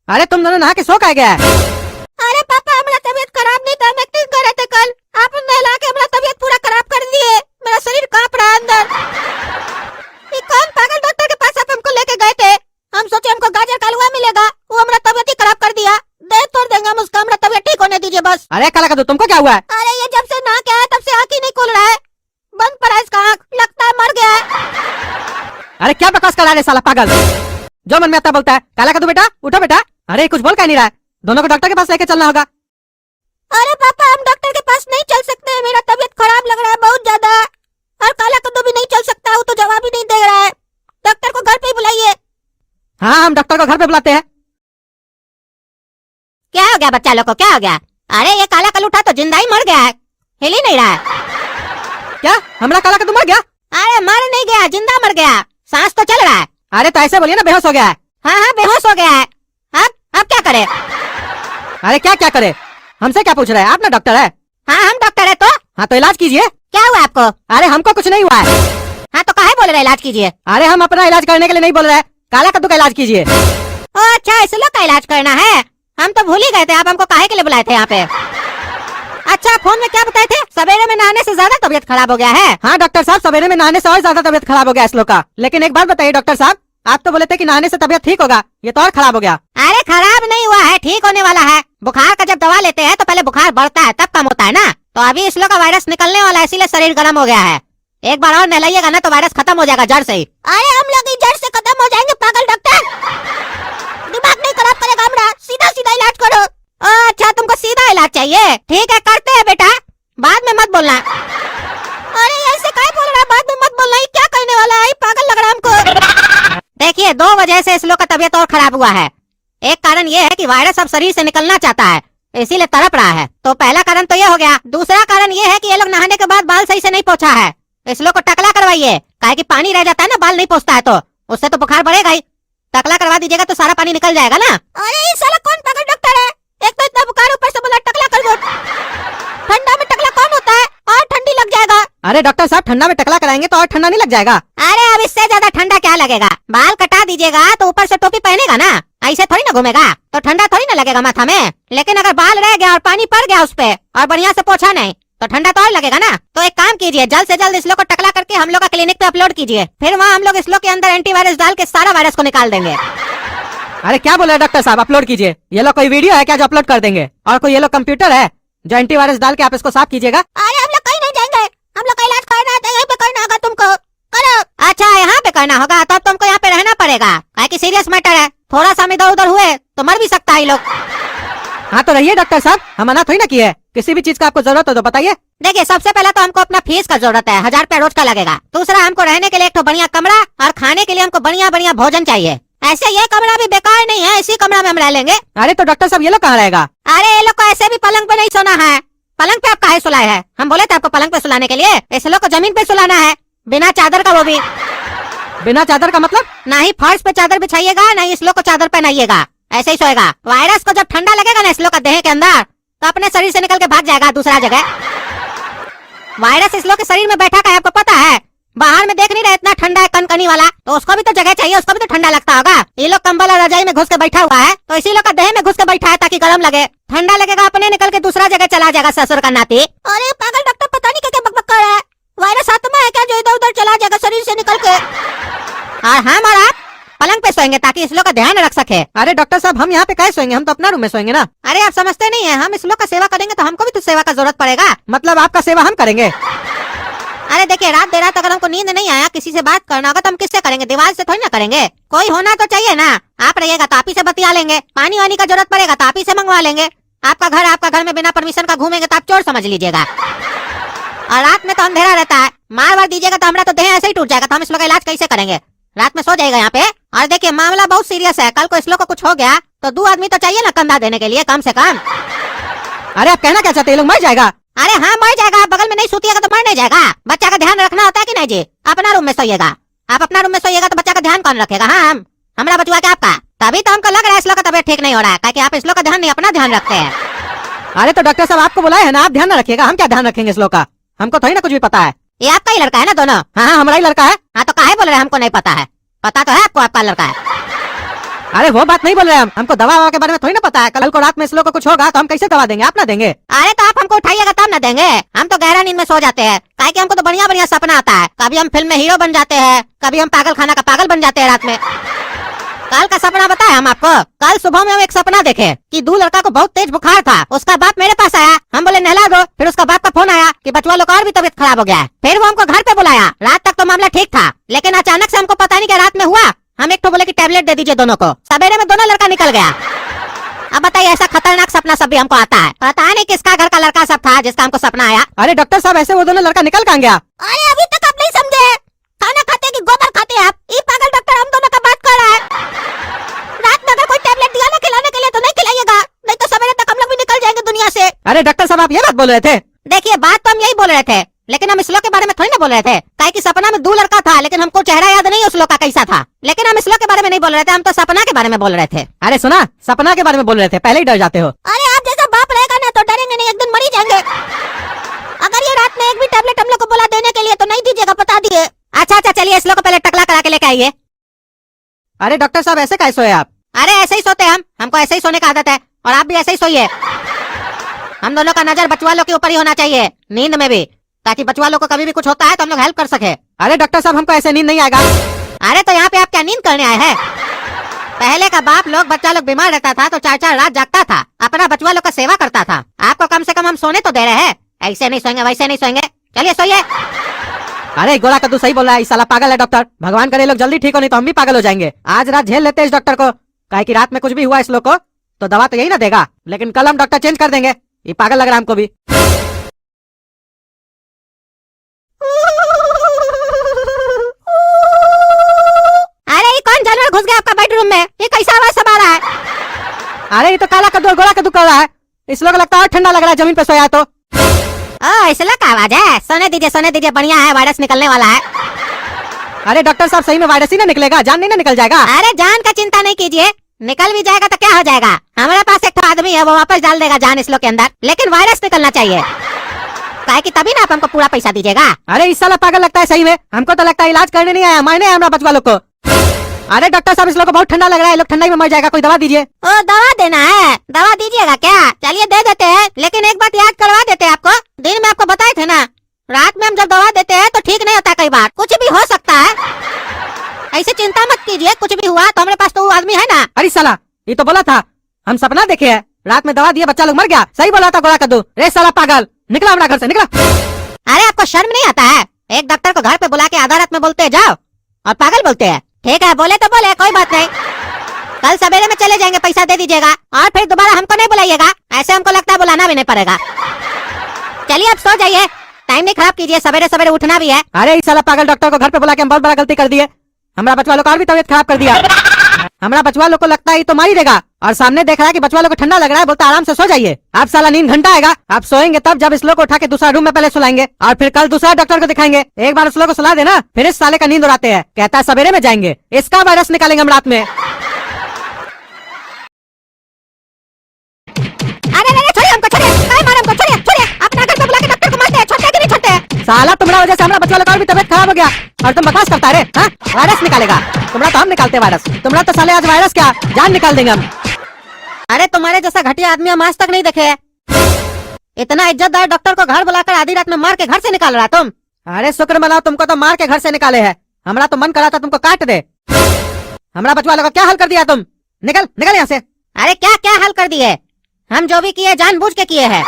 अरे तुम दोनों नहा के सो कहाँ गया है? अरे पापा, हमारा तबीयत खराब नहीं था, हम एक्टिंग कर रहे थे कल, आप नहला के हमारा तबीयत पूरा खराब कर दिए, मेरा शरीर कांप रहा है अंदर। ये कौन पागल डॉक्टर के पास आप हमको लेके गए थे? हम सोचे हमको गाजर का हलवा मिलेगा, वो हमारा तबीयत ही खराब कर दिया। दे तोड़ देंगे हम उसका, हमारा तबीयत ठीक होने दीजिए बस। अरे काला कद्दू, तुमको क्या हुआ है? अरे ये जब से नहा के आया तब से आँख ही नहीं खुल रहा है, बंद पड़ा है इसका आँख, लगता है मर गया है। अरे क्या बकवास कर रहा है साला पागल, जो मन में आता बोलता है। काला कद्दू बेटा, उठो बेटा। अरे कुछ बोल क्या नहीं रहा है, दोनों को डॉक्टर के पास लेके चलना होगा। अरे पापा, हम डॉक्टर के पास नहीं चल सकते, मेरा तबीयत खराब लग रहा है बहुत ज्यादा, और काला कद्दू भी नहीं चल सकता, वो तो जवाब ही नहीं दे रहा है। डॉक्टर को घर पे ही बुलाइए। हाँ, हम डॉक्टर को घर पे बुलाते हैं। क्या हो गया बच्चा लोग को, क्या हो गया? अरे ये काला कलूठा तो जिंदा ही मर गया है, हिल ही नहीं रहा है। क्या हमारा काला कद्दू मर गया? अरे मर नहीं गया, जिंदा मर गया, सांस तो चल रहा है। अरे तो ऐसे बोलिए ना, बेहोश हो गया है। हाँ, बेहोश हो गया है। अब क्या करे? अरे क्या करे, हमसे क्या पूछ रहे हैं, आप ना डॉक्टर है? हाँ, हम डॉक्टर है तो। हाँ तो इलाज कीजिए। क्या हुआ आपको? अरे हमको कुछ नहीं हुआ है। हाँ तो काहे बोल रहे इलाज कीजिए? अरे हम अपना इलाज करने के लिए नहीं बोल रहे हैं, काला कद्दू का इलाज कीजिए। ओ अच्छा, इस लोग का इलाज करना है, हम तो भूल ही गए थे, आप हमको काहे के लिए बुलाए थे यहाँ पे? अच्छा, फोन में क्या बताए थे? सवेरे में नहाने से ज्यादा तबीयत खराब हो गया है। हाँ डॉक्टर साहब, सवेरे में नहाने से और ज्यादा तबीयत खराब हो गया इस लोग का। लेकिन एक बात बताइए डॉक्टर साहब, आप तो बोले थे कि नहाने से तबीयत ठीक होगा, ये तो और खराब हो गया। अरे खराब नहीं हुआ है, ठीक होने वाला है। बुखार का जब दवा लेते हैं तो पहले बुखार बढ़ता है, तब कम होता है ना। तो अभी इस लोग का वायरस निकलने वाला है, इसीलिए शरीर गर्म हो गया है। एक बार और नहलाइएगा ना तो वायरस खत्म हो जाएगा जड़ से ही। अरे हम लोग जड़ से खत्म हो जाएंगे पागल डॉक्टर, दिमाग नहीं खराब करेगा हमारा, सीधा सीधा इलाज करो। अच्छा, तुमको सीधा इलाज चाहिए, ठीक है करते हैं बेटा, बाद में मत बोलना। अरे ऐसे क्या बोल रहा है, बाद में मत बोलना, ये क्या करने वाला है, पागल लग रहा है हमको। देखिए, 2 वजह से इस लोग का तबीयत और खराब हुआ है। एक कारण ये है कि वायरस अब शरीर से निकलना चाहता है, इसीलिए तड़प रहा है। तो पहला कारण तो ये हो गया। दूसरा कारण ये है कि ये लोग नहाने के बाद बाल सही से नहीं पोंछा है, इस लोग को टकला करवाइए, काहे कि पानी रह जाता है ना, बाल नहीं पोंछता है तो उससे तो बुखार बढ़ेगा ही। टकला करवा दीजिएगा तो सारा पानी निकल जाएगा ना। अरे ये साला कौन पागल डॉक्टर है, एक तो इतना बुखार, ऊपर से बोला टकला कर दो। ठंडा में टकला कौन होता है, और ठंडी लग जाएगा। अरे डॉक्टर साहब ठंडा में टकला कराएंगे तो और ठंडा नहीं लग जाएगा? अरे अब इससे ज्यादा ठंडा क्या लगेगा? बाल कटा दीजिएगा तो ऊपर से टोपी पहनेगा ना, ऐसे थोड़ी ना घूमेगा, तो ठंडा थोड़ी ना लगेगा माथा में। लेकिन अगर बाल रह गया और पानी पड़ गया उस पे और बढ़िया से पोछा नहीं तो ठंडा तो और लगेगा ना। तो एक काम कीजिए, जल्द से जल्द इस लोग को टकला करके हम लोग का क्लिनिक पे अपलोड कीजिए, फिर वहाँ हम लोग इस लोग के अंदर एंटीवायरस डाल के सारा वायरस को निकाल देंगे। अरे क्या बोल रहे हैं डॉक्टर साहब, अपलोड कीजिए? ये लोग कोई वीडियो है क्या जो अपलोड कर देंगे? और कोई ये लोग कंप्यूटर है जो एंटीवायरस डाल के आप इसको साफ कीजिएगा? अरे हम लोग कहीं नहीं जाएंगे, हम लोग का इलाज करना है, यहीं पे करना होगा तुमको, करो। अच्छा यहाँ पे करना होगा, तब तुमको यहाँ पे रहना पड़ेगा, काहे कि सीरियस मैटर है, थोड़ा सा इधर उधर हुए तो मर भी सकता है लोग। हाँ तो रहिए डॉक्टर साहब, हम मना थोड़ी ना किए, किसी भी चीज का आपको जरूरत हो तो बताइए। देखिए सबसे पहले तो हमको अपना फीस का जरूरत है, 1000 रुपया रोज का लगेगा। दूसरा हमको रहने के लिए एक तो बढ़िया कमरा और खाने के लिए हमको बढ़िया बढ़िया भोजन चाहिए। ऐसे ये कमरा भी बेकार नहीं है, इसी कमरा में हम रह लेंगे। अरे तो डॉक्टर साहब ये लोग कहाँ रहेगा? अरे ये लोग को ऐसे भी पलंग पे नहीं सोना है, पलंग पे आप काहे सुलाए है? हम बोले थे आपको पलंग पे सुलाने के लिए, इस लोग को जमीन पे सुलाना है, बिना चादर का, वो भी बिना चादर का मतलब? ना ही फर्श पे चादर बिछाइएगा, ना ही इस लोग को चादर पहनाइएगा, ऐसे ही सोएगा। वायरस को जब ठंडा लगेगा ना इस लोग का देह के अंदर, तो अपने शरीर से निकल के भाग जाएगा दूसरा जगह। वायरस इस लोग के शरीर में बैठा का है, आपको पता है? बाहर में देख नहीं रहे इतना ठंडा है कनकनी वाला, तो उसको भी तो जगह चाहिए, उसको भी तो ठंडा लगता होगा। ये लोग कंबल और रजाई में घुस के बैठा हुआ है, तो इसी लोग का देह में घुस के बैठा है ताकि गर्म लगे, ठंडा लगेगा, अपने निकल के दूसरा जगह चला जाएगा ससुर का नाती। अरे पागल डॉक्टर, पता नहीं क्या बकबक कर रहा है, वायरस आत्मा है क्या जो इधर उधर चला जाएगा शरीर से निकल के? और हाँ हमारा पलंग पे सोएंगे ताकि इस लोग का ध्यान रख सके। अरे डॉक्टर साहब हम यहाँ पे कैसे सोएंगे? हम तो अपना रूम में सोएंगे ना। अरे आप समझते नहीं है, हम इस लोग का सेवा करेंगे तो हमको भी तो सेवा का जरूरत पड़ेगा। मतलब आपका सेवा हम करेंगे? अरे देखिए रात देर रात अगर हमको नींद नहीं आया, किसी से बात करना होगा तो हम किससे करेंगे? दीवार से थोड़ी ना करेंगे, कोई होना तो चाहिए ना। आप रहिएगा तो आप ही से बतिया लेंगे, पानी वानी का जरूरत पड़ेगा तो आप ही से मंगवा लेंगे। आपका घर में बिना परमिशन का घूमेंगे तो आप चोर समझ लीजिएगा। और रात में तो अंधेरा रहता है, मार दीजिएगा तो हमारा तो देह ऐसे ही टूट जाएगा, तो हम इस लोग का इलाज कैसे करेंगे? रात में सो जाएगा यहाँ पे। और देखिए मामला बहुत सीरियस है, कल को इस लोग को कुछ हो गया तो 2 आदमी तो चाहिए ना कंधा देने के लिए कम से कम। अरे आप कहना क्या चाहते हैं, ये लोग मर जाएगा? अरे हाँ मर जाएगा, बगल में नहीं सोतिएगा तो मर नहीं जाएगा। बच्चा का ध्यान रखना होता है कि नहीं जी? अपना रूम में सोइएगा, आप अपना रूम में सोइएगा तो बच्चा का ध्यान कौन रखेगा? हाँ हमारा बचुआ क्या आपका? तभी तो हमको लग रहा है इस लोग का तबियत ठीक नहीं हो रहा है, ताकि आप इस लोग का ध्यान नहीं अपना ध्यान रखते हैं। अरे तो डॉक्टर साहब आपको बुलाया है ना, आप ध्यान न रखिएगा, हम क्या ध्यान रखेंगे इस लोग का? हमको थोड़ी ना कुछ भी पता है। ये आपका ही लड़का है ना दोनों? हाँ हमारा ही लड़का है। हाँ तो काहे बोल रहे हैं हमको नहीं पता है? पता तो है आपको आपका लड़का है। अरे वो बात नहीं बोल रहे हम, हमको दवा के बारे में थोड़ी ना पता है। कल को रात में इस लोग को कुछ होगा तो हम कैसे दवा देंगे? आप ना देंगे? अरे तो आप हमको उठाइएगा तब ना देंगे, हम तो गहरा नींद में सो जाते हैं, काहे कि हमको तो बढ़िया बढ़िया सपना आता है। कभी हम फिल्म में हीरो बन जाते हैं, कभी हम पागल खाना का पागल बन जाते हैं रात में। कल का सपना बताया हम आपको, कल सुबह में हम एक सपना देखे कि 2 लड़का को बहुत तेज बुखार था, उसका बाप मेरे पास आया, हम बोले नहला दो, फिर उसका बाप का फोन आया कि बचवा लोग और भी तबियत खराब हो गया है। फिर वो हमको घर पे बुलाया, रात तक तो मामला ठीक था, लेकिन अचानक से हमको पता नहीं क्या रात में हुआ, हम एक तो बोले कि टैबलेट दे दीजिए दोनों को, सवेरे में दोनों लड़का निकल गया। अब बताइए ऐसा खतरनाक सपना सब भी हमको आता है, पता नहीं किसका घर का लड़का सब था जिसका हमको सपना आया। अरे डॉक्टर साहब ऐसे वो दोनों लड़का निकल कहाँ गया? अरे अभी तक आप नहीं समझे, खाना खाते कि गोबर खाते हैं आप? ये पागल डॉक्टर हम दोनों का बात कर रहा है। रात में अगर कोई टैबलेट दिया ना खिलाने के लिए तो नहीं खिलाइएगा, नहीं तो सवेरे तक हम लोग भी निकल जाएंगे दुनिया से। अरे डॉक्टर साहब आप ये बात बोल रहे थे? देखिए बात तो हम यही बोल रहे थे, लेकिन हम इस लोग के बारे में थोड़ी ना बोल रहे थे, काहे कि सपना में 2 लड़का था, लेकिन हमको चेहरा याद नहीं उस लोग का कैसा था। लेकिन हम इस लोग के बारे में नहीं बोल रहे थे, हम तो सपना के बारे में बोल रहे थे। अरे सुना, सपना के बारे में बोल रहे थे, पहले ही डर जाते हो। अरे आप जैसा बाप रहेगा ना तो डरेंगे नहीं, एक दिन मर ही जाएंगे। अगर ये रात में एक भी टैबलेट हम लोग को बोला देने के लिए तो नहीं दीजिएगा, बता दिए। अच्छा चलिए इस लोग को पहले टकला करा के लेके आइए। अरे डॉक्टर साहब ऐसे कैसे सोए आप? अरे ऐसे ही सोते हम, हमको ऐसे ही सोने का आदत है, और आप भी ऐसे ही सोइए। हम दोनों का नजर बचवा लोग के ऊपर ही होना चाहिए, नींद में भी, ताकि बचवा लोग को कभी भी कुछ होता है तो हम लोग हेल्प कर सके। अरे डॉक्टर साहब हमको ऐसे नींद नहीं आएगा। अरे तो यहाँ पे आप क्या नींद करने आए हैं? पहले का बाप लोग बच्चा लोग बीमार रहता था तो 4-4 रात जागता था, अपना बचवा लोग का सेवा करता था। आपको कम से कम हम सोने तो दे रहे हैं, ऐसे नहीं सोएंगे वैसे नहीं सोएंगे, चलिए सोइए। अरे गोला कद्दू सही बोल रहा है, इस साला पागल है डॉक्टर, भगवान करे लोग जल्दी ठीक हो, नहीं तो हम भी पागल हो जाएंगे। आज रात झेल लेते हैं इस डॉक्टर को, काहे कि रात में कुछ भी हुआ इस लोग को तो दवा तो यही ना देगा, लेकिन कल हम डॉक्टर चेंज कर देंगे। ये पागल लग रहा है हमको भी। अरे ये कौन जानवर घुस गया आपका बेडरूम में? ये कैसा आवाज सब आ रहा है? अरे ये तो काला कद्दू और गोला कद्दू कर रहा है, इस लोग लगता है ठंडा लग रहा है जमीन पे सोया तो। इसलिए का आवाज है? सोने दीजिए, बढ़िया है, वायरस निकलने वाला है। अरे डॉक्टर साहब सही में वायरस ही ना निकलेगा? जान नहीं ना निकल जाएगा? अरे जान का चिंता नहीं कीजिए, निकल भी जाएगा तो क्या हो जाएगा, हमारे पास एक तो आदमी है वो वापस डाल देगा जान इस लोग के अंदर, लेकिन वायरस निकलना चाहिए। काहे कि तभी ना आप हमको पूरा पैसा दीजिएगा। अरे इस साला पागल लगता है सही में, हमको तो लगता है इलाज करने नहीं आया, मारने आया हमरा बचवा लोग को। अरे डॉक्टर साहब इस लोग को बहुत ठंडा लग रहा है, लोग ठंडा में मर जाएगा, कोई दवा दीजिए। ओ दवा देना है, दवा दीजिएगा क्या? चलिए दे देते हैं, लेकिन एक बात याद करवा देते हैं आपको, दिन में आपको बताए थे ना, रात में हम जब दवा देते हैं तो ठीक नहीं होता, कई बार कुछ भी हो सकता है। ऐसे चिंता मत कीजिए, कुछ भी हुआ तो हमारे पास तो वो आदमी है ना। अरे साला ये तो बोला था, हम सपना देखे है, रात में दवा दिए बच्चा लोग मर गया, सही बोला था गोला कद्दू। रे साला पागल, निकला हमारा घर से, निकला। अरे आपको शर्म नहीं आता है? एक डॉक्टर को घर पे बुला के आधा रात में बोलते हैं जाओ, और पागल बोलते हैं। ठीक है बोले तो बोले, कोई बात नहीं, कल सवेरे में चले जाएंगे, पैसा दे दीजिएगा, और फिर दोबारा हमको नहीं बुलाइएगा, ऐसे हमको लगता है बुलाना भी नहीं पड़ेगा। चलिए अब सो जाइए, टाइम नहीं खराब कीजिए, सवेरे सवेरे उठना भी है। अरे इस साला पागल डॉक्टर को घर पे बुला के हम बहुत बड़ा गलती कर दिए, हमारा बचवा लोग और भी तबियत खराब कर दिया। हमारा बचवा लोग को लगता है ये तो मार ही देगा, और सामने देख रहा है कि बचवा लोग को ठंडा लग रहा है, बोलता आराम से सो जाइए। आप साला नींद घंटा आएगा, आप सोएंगे तब जब इस लोग को उठा के दूसरा रूम में पहले सुलाएंगे, और फिर कल दूसरा डॉक्टर को दिखाएंगे। एक बार उस लोग को सुला देना, फिर इस साले का नींद उड़ाते हैं, कहता है सवेरे में जाएंगे, इसका वायरस निकालेंगे हम रात में। अरे छोड़िए हमको, छोड़िए, काय मारे हमको, छोड़िए छोड़िए, अपना घर पे बुला के डॉक्टर को मारते हैं, छोड़ते हैं कि नहीं छोड़ते? साला तुम्हारा वजह से हमारा बचवा लोग और भी तबियत खराब हो गया, और तुम बकवास करता है। हाँ वायरस निकालेगा, तुम्हारा तो हम निकालते वायरस, तुम्हारा तो साले आज वायरस क्या जान निकाल देंगे हम। अरे तुम्हारे जैसा घटिया आदमी हम आज तक नहीं देखे हैं। इतना इज्जतदार डॉक्टर को घर बुलाकर आधी रात में मार के घर से निकाल रहा तुम। अरे शुक्र मनाओ, तुमको तो मार के घर से निकाले है, हमारा तो मन करा था तुमको काट दे। हमारा बचवा लोग क्या हाल कर दिया तुम, निकल निकल यहाँ से। अरे क्या क्या हाल कर दिए, हम जो भी किए जानबूझ के किए हैं।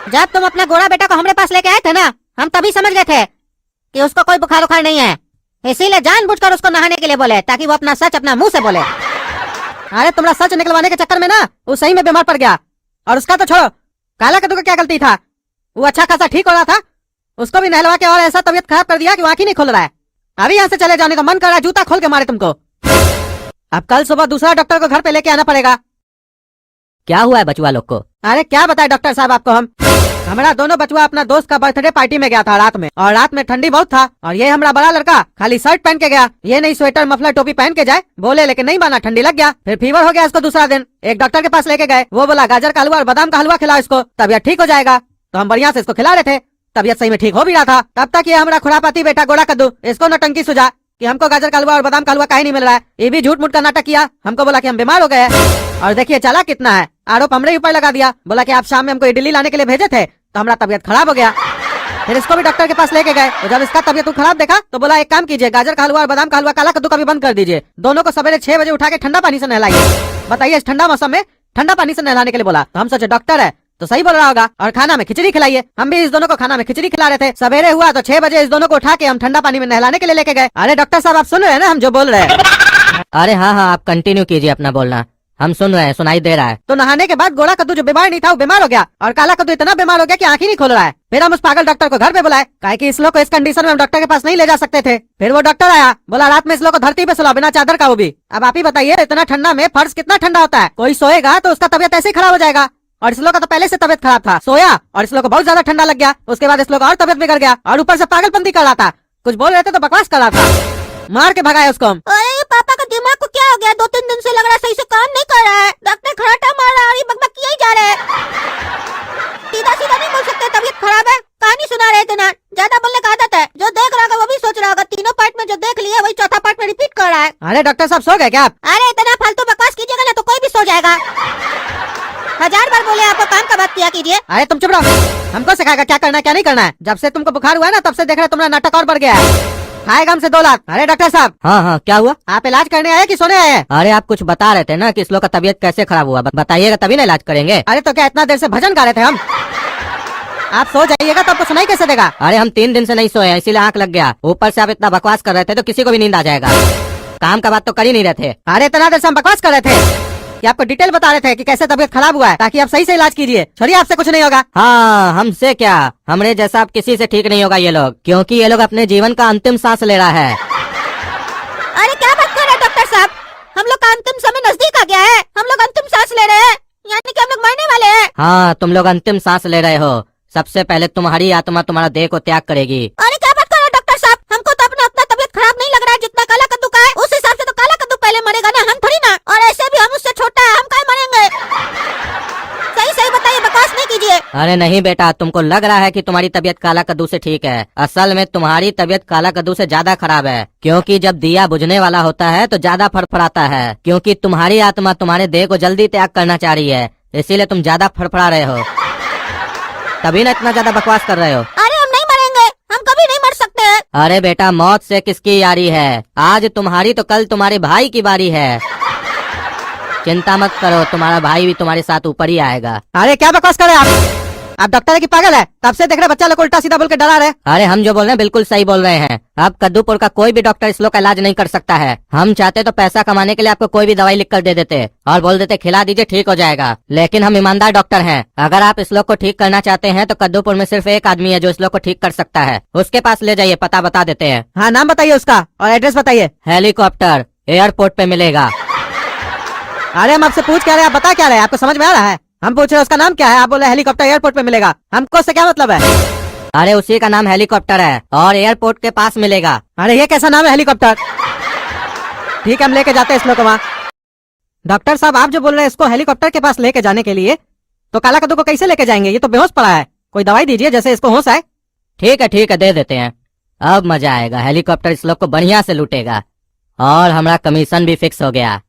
जब तुम अपना गोरा बेटा को हमारे पास लेके आए थे ना, हम तभी समझ गए थे कि उसको कोई बुखार उखार नहीं है, इसीलिए जानबूझकर उसको नहाने के लिए बोले, ताकि वो अपना सच अपना मुंह से बोले। अरे तुम्हारा सच निकलवाने के चक्कर में ना वो सही में बीमार पड़ गया, और उसका तो छोड़ो, काला कद्दू का क्या गलती था, वो अच्छा खासा ठीक हो रहा था, उसको भी नहलवा के और ऐसा तबियत खराब कर दिया कि वो आँख ही नहीं खोल रहा है। अभी यहाँ से चले जाने का मन कर रहा है, जूता खोल के मारे तुमको। अब कल सुबह दूसरा डॉक्टर को घर पे लेके आना पड़ेगा। क्या हुआ है बचवा लोग को? अरे क्या बताए डॉक्टर साहब आपको, हमारा दोनों बचवा अपना दोस्त का बर्थडे पार्टी में गया था रात में, और रात में ठंडी बहुत था, और ये हमारा बड़ा लड़का खाली शर्ट पहन के गया, ये नहीं स्वेटर मफलर टोपी पहन के जाए बोले, लेकिन नहीं माना, ठंडी लग गया, फिर फीवर हो गया इसको। दूसरा दिन एक डॉक्टर के पास लेके गए, वो बोला गाजर का हलवा और बादाम का हलवा खिलाओ इसको, तबियत ठीक हो जाएगा। तो हम बढ़िया से इसको खिला रहे थे, तबियत सही में ठीक हो भी रहा था। तब तक ये हमारा खुरापाती बेटा गोड़ा कद्दू इसको नौटंकी सुझा कि हमको गाजर का हलवा और बादाम का हलवा काहे नहीं मिल रहा है। ये भी झूठ मूठ का नाटक किया, हमको बोला कि हम बीमार हो गए, और देखिए चला कितना है, आरोप हमरे ऊपर लगा दिया, बोला कि आप शाम में हमको इडली लाने के लिए भेजे थे, तो हमारा तबियत खराब हो गया। फिर इसको भी डॉक्टर के पास लेके गए, तो जब इसका तबियत खराब देखा तो बोला एक काम कीजिए, गाजर का हलवा और बादाम का हलवा काला कद्दू का भी बंद कर दीजिए, दोनों को सवेरे 6 बजे उठा के ठंडा पानी से नहलाइए। बताइए इस ठंडा मौसम में ठंडा पानी से नहलाने के लिए बोला, तो हम सोचे डॉक्टर है तो सही बोल रहा होगा, और खाना में खिचड़ी खिलाइए। हम भी इस दोनों को खाना में खिचड़ी खिला रहे थे, सवेरे हुआ तो 6 बजे इस दोनों को उठा के हम ठंडा पानी में नहलाने के लिए लेके गए। अरे डॉक्टर साहब आप सुन रहे हैं ना हम जो बोल रहे हैं? अरे हाँ हाँ आप कंटिन्यू कीजिए अपना बोलना, हम सुन रहे हैं, सुनाई दे रहा है। तो नहाने के बाद गोड़ा कद्दू जो बीमार नहीं था वो बीमार हो गया, और काला कद्दू इतना बीमार हो गया कि आँख ही नहीं खोल रहा है। फिर हम उस पागल डॉक्टर को घर पे बुलाए, काहे कि इस लोग को इस कंडीशन में हम डॉक्टर के पास नहीं ले जा सकते थे। फिर वो डॉक्टर आया, बोला रात में इस लोग को धरती पे सुलाओ बिना चादर का, वो भी। अब आप ही बताइए इतना ठंडा में फर्श कितना ठंडा होता है, कोई सोएगा तो उसका तबियत ऐसे ही खराब हो जाएगा, और इस लोग का तो पहले से तबियत खराब था, सोया और इस लोग को बहुत ज्यादा ठंडा लग गया, उसके बाद इस लोग और तबियत बिगड़ गया, और ऊपर से पागलपंती कर रहा था, कुछ बोल रहे थे तो बकवास कर रहा था, मार के भगाया उसको हम। अरे पापा का दिमाग को क्या हो गया, 2-3 दिन से लग रहा है सही से काम नहीं कर रहा है, डॉक्टर खराटा मार रहा है और ये बकबक किया ही जा रहा है। सीधा सीधा नहीं बोल सकते, तबियत खराब है, कहानी सुना रहे थे ना, ज्यादा बोलने का आदत है। जो देख रहा होगा वो भी सोच रहा होगा, तीनों पार्ट में जो देख लिया वही चौथा पार्ट में रिपीट कर रहा है। अरे डॉक्टर साहब सो गए क्या आप? अरे इतना फालतू बकवास कीजिएगा ना तो कोई भी सो जाएगा। 1000 बार बोले आपको काम का बात किया कीजिए। अरे तुम चुप रहो, हमको सिखाएगा क्या करना है क्या नहीं करना है। जब से तुमको बुखार हुआ है ना तब से देख रहे तुम्हारा नाटक और बढ़ गया है, खाएगा हमसे 2 लाख। अरे डॉक्टर साहब हाँ हाँ क्या हुआ? आप इलाज करने आए कि सोने आए? अरे आप कुछ बता रहे थे ना कि इस लोग का तबीयत कैसे खराब हुआ, बताइएगा तभी ना इलाज करेंगे। अरे तो क्या इतना देर से भजन गा रहे थे हम? आप सो जाइएगा तो आपको सुनाई कैसे देगा? अरे हम 3 दिन से नहीं सोए इसीलिए आँख लग गया, ऊपर से आप इतना बकवास कर रहे थे तो किसी को भी नींद आ जाएगा, काम का बात तो कर ही नहीं रहे थे। अरे इतना देर से हम बकवास कर रहे थे कि आपको डिटेल बता रहे थे कि कैसे तबीयत खराब हुआ है, ताकि आप सही से इलाज कीजिए। छोड़िए आपसे कुछ नहीं होगा। हाँ हमसे क्या, हमरे जैसा अब किसी से ठीक नहीं होगा ये लोग, क्योंकि ये लोग अपने जीवन का अंतिम सांस ले रहा है। अरे क्या बात कर रहे हैं डॉक्टर साहब, हम लोग का अंतिम समय नजदीक आ गया है, हम लोग अंतिम सांस ले रहे हैं, यानी कि हम लोग मरने वाले हैं। हाँ तुम लोग अंतिम सांस ले रहे हो, सबसे पहले तुम्हारी आत्मा तुम्हारा देह को त्याग करेगी। अरे क्या बात कर रहे हैं डॉक्टर साहब, हमको तो अपना उतना तबियत खराब नहीं लग रहा है जितना काला कद्दू का है, उस हिसाब से तो काला कद्दू पहले मरेगा ना, हम थोड़ी ना, और ऐसे भी हम उससे छोटा है, हम काहे मरेंगे? सही सही बताइए, बकवास नहीं कीजिए। अरे नहीं बेटा, तुमको लग रहा है कि तुम्हारी तबीयत काला कद्दू से ठीक है। असल में तुम्हारी तबीयत काला कद्दू से ज्यादा खराब है, क्योंकि जब दिया बुझने वाला होता है तो ज्यादा फड़फड़ाता है, क्योंकि तुम्हारी आत्मा तुम्हारे देह को जल्दी त्याग करना चाह रही है, इसीलिए तुम ज्यादा फड़फड़ा रहे हो, तभी ना इतना ज्यादा बकवास कर रहे हो। अरे हम नहीं मरेंगे, हम कभी नहीं मर सकते हैं। अरे बेटा, मौत से किसकी यारी है, आज तुम्हारी तो कल तुम्हारे भाई की बारी है। चिंता मत करो, तुम्हारा भाई भी तुम्हारे साथ ऊपर ही आएगा। अरे क्या बकवास कर रहे हैं आप डॉक्टर है कि पागल है? तब से देख रहे बच्चा लोग उल्टा सीधा बोल के डरा रहे। अरे हम जो बोल रहे हैं बिल्कुल सही बोल रहे हैं। अब कद्दूपुर का कोई भी डॉक्टर इस लोग का इलाज नहीं कर सकता है। हम चाहते तो पैसा कमाने के लिए आपको कोई भी दवाई लिख कर दे देते और बोल देते खिला दीजिए ठीक हो जाएगा, लेकिन हम ईमानदार डॉक्टर हैं। अगर आप इस लोग को ठीक करना चाहते हैं तो कद्दूपुर में सिर्फ एक आदमी है जो इस लोग को ठीक कर सकता है, उसके पास ले जाइए, पता बता देते हैं। हाँ, नाम बताइए उसका और एड्रेस बताइए। हेलीकॉप्टर एयरपोर्ट पे मिलेगा। अरे हम आपसे पूछ क्या रहे हैं, आप बता क्या रहे हैं? आपको समझ में आ रहा है? हम पूछ रहे हैं उसका नाम क्या है, आप बोले हेलीकॉप्टर एयरपोर्ट पे मिलेगा। हमको उससे क्या मतलब है? अरे उसी का नाम हेलीकॉप्टर है और एयरपोर्ट के पास मिलेगा। अरे ये कैसा नाम है हेलीकॉप्टर? ठीक है, हम लेके जाते हैं इस लोग को वहाँ। डॉक्टर साहब, आप जो बोल रहे हैं इसको हेलीकॉप्टर के पास लेके जाने के लिए, तो काला कद्दू को कैसे लेके जाएंगे? ये तो बेहोश पड़ा है, कोई दवाई दीजिए जैसे इसको होश आए। ठीक है दे देते हैं, अब मजा आएगा। हेलीकॉप्टर इस लोग को बढ़िया से लूटेगा और हमारा कमीशन भी फिक्स हो गया।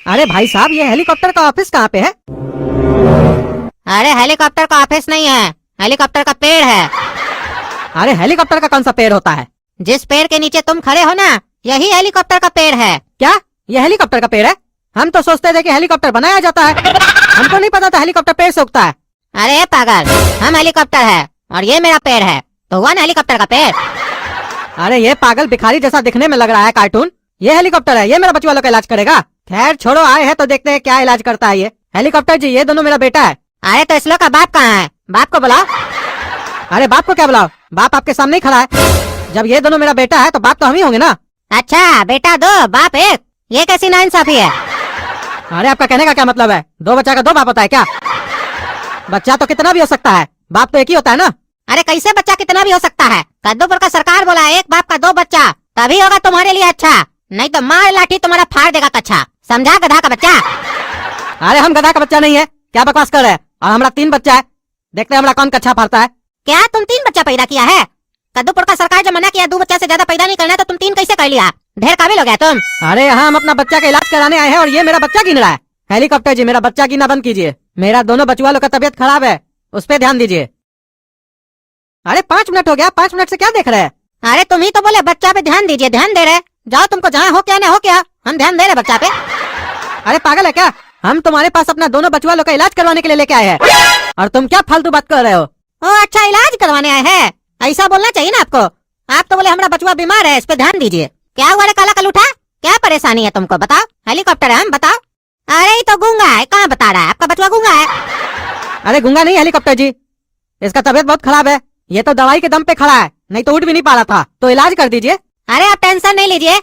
अरे भाई साहब, ये हेलीकॉप्टर का ऑफिस कहाँ पे है? अरे हेलीकॉप्टर का ऑफिस नहीं है, हेलीकॉप्टर का पेड़ है। अरे हेलीकॉप्टर का कौन सा पेड़ होता है? जिस पेड़ के नीचे तुम खड़े हो ना, यही हेलीकॉप्टर का पेड़ है। क्या ये हेलीकॉप्टर का पेड़ है? हम तो सोचते थे कि हेलीकॉप्टर बनाया जाता है, हमको नहीं पता था हेलीकॉप्टर पेड़ से उगता है। अरे पागल, हम हेलीकॉप्टर है और ये मेरा पेड़ है, तो हुआ ना हेलीकॉप्टर का पेड़। अरे ये पागल भिखारी जैसा दिखने में लग रहा है कार्टून, ये हेलीकॉप्टर है, ये मेरा बच्चों वालों का इलाज करेगा। खैर छोड़ो, आए हैं तो देखते हैं क्या इलाज करता है ये। हेलीकॉप्टर जी, ये दोनों मेरा बेटा है। अरे तो इस लोग का बाप कहाँ है? बाप को बुलाओ। अरे बाप को क्या बुलाओ, बाप आपके सामने ही खड़ा है। जब ये दोनों मेरा बेटा है तो बाप तो हम ही होंगे ना। अच्छा, बेटा दो बाप एक, ये कैसी नाइंसाफी है? अरे आपका कहने का क्या मतलब है? दो बच्चा का दो बाप होता है क्या? बच्चा तो कितना भी हो सकता है, बाप तो एक ही होता है ना। अरे कैसे बच्चा कितना भी हो सकता है? कद्दूपुर का सरकार बोला एक बाप का दो बच्चा, तभी होगा तुम्हारे लिए अच्छा, नहीं तो मार लाठी तुम्हारा फाड़ देगा कच्छा। समझा गधा का बच्चा? अरे हम गधा का बच्चा नहीं है, क्या बकवास कर रहे हैं? और हमारा 3 बच्चा है, देखते हैं हमारा कौन कच्छा फाड़ता है। क्या तुम 3 बच्चा पैदा किया है? कद्दूपुर का सरकार जब मना किया 2 बच्चा से ज्यादा पैदा नहीं करना, तो तुम 3 कैसे कर लिया? ढेर काबिल हो गया तुम। अरे यहाँ हम अपना बच्चा का इलाज कराने आए हैं और ये मेरा बच्चा गिन रहा है। हेलीकॉप्टर जी, मेरा बच्चा गिनना बंद कीजिए, मेरा दोनों बचुआ लोग का तबियत खराब है, उस पर ध्यान दीजिए। अरे 5 मिनट हो गया, 5 मिनट से क्या देख रहे हैं? अरे तुम ही तो बोले बच्चा पे ध्यान दीजिए, ध्यान दे रहे। जाओ, तुमको जहाँ हो क्या ना हो क्या, हम ध्यान दे रहे बच्चा पे। अरे पागल है क्या? हम तुम्हारे पास अपना दोनों बचुआ लोग का इलाज करवाने के लिए लेके आए हैं और तुम क्या फालतू बात कर रहे हो? ओ अच्छा, इलाज करवाने आए हैं, ऐसा बोलना चाहिए ना आपको। आप तो बोले हमारा बचुआ बीमार है, इस पे ध्यान दीजिए। क्या हुआ रे काला कलूठा, क्या परेशानी है तुमको? बताओ, हेलीकॉप्टर है हम, बताओ। अरे ये तो गूंगा है, कहाँ बता रहा है? आपका बचुआ गूंगा है? अरे गूंगा नहीं हेलीकॉप्टर जी, इसका तबियत बहुत खराब है, ये तो दवाई के दम पे खड़ा है, नहीं तो उठ भी नहीं पा रहा था, तो इलाज कर दीजिए। अरे आप टेंशन नहीं लीजिए,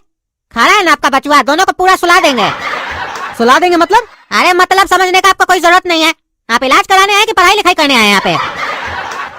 खड़ा है ना आपका बचुआ, दोनों को पूरा सुला देंगे। सुला देंगे मतलब? अरे मतलब समझने का आपको कोई जरूरत नहीं है। आप इलाज कराने आए कि पढ़ाई लिखाई करने आए यहाँ पे?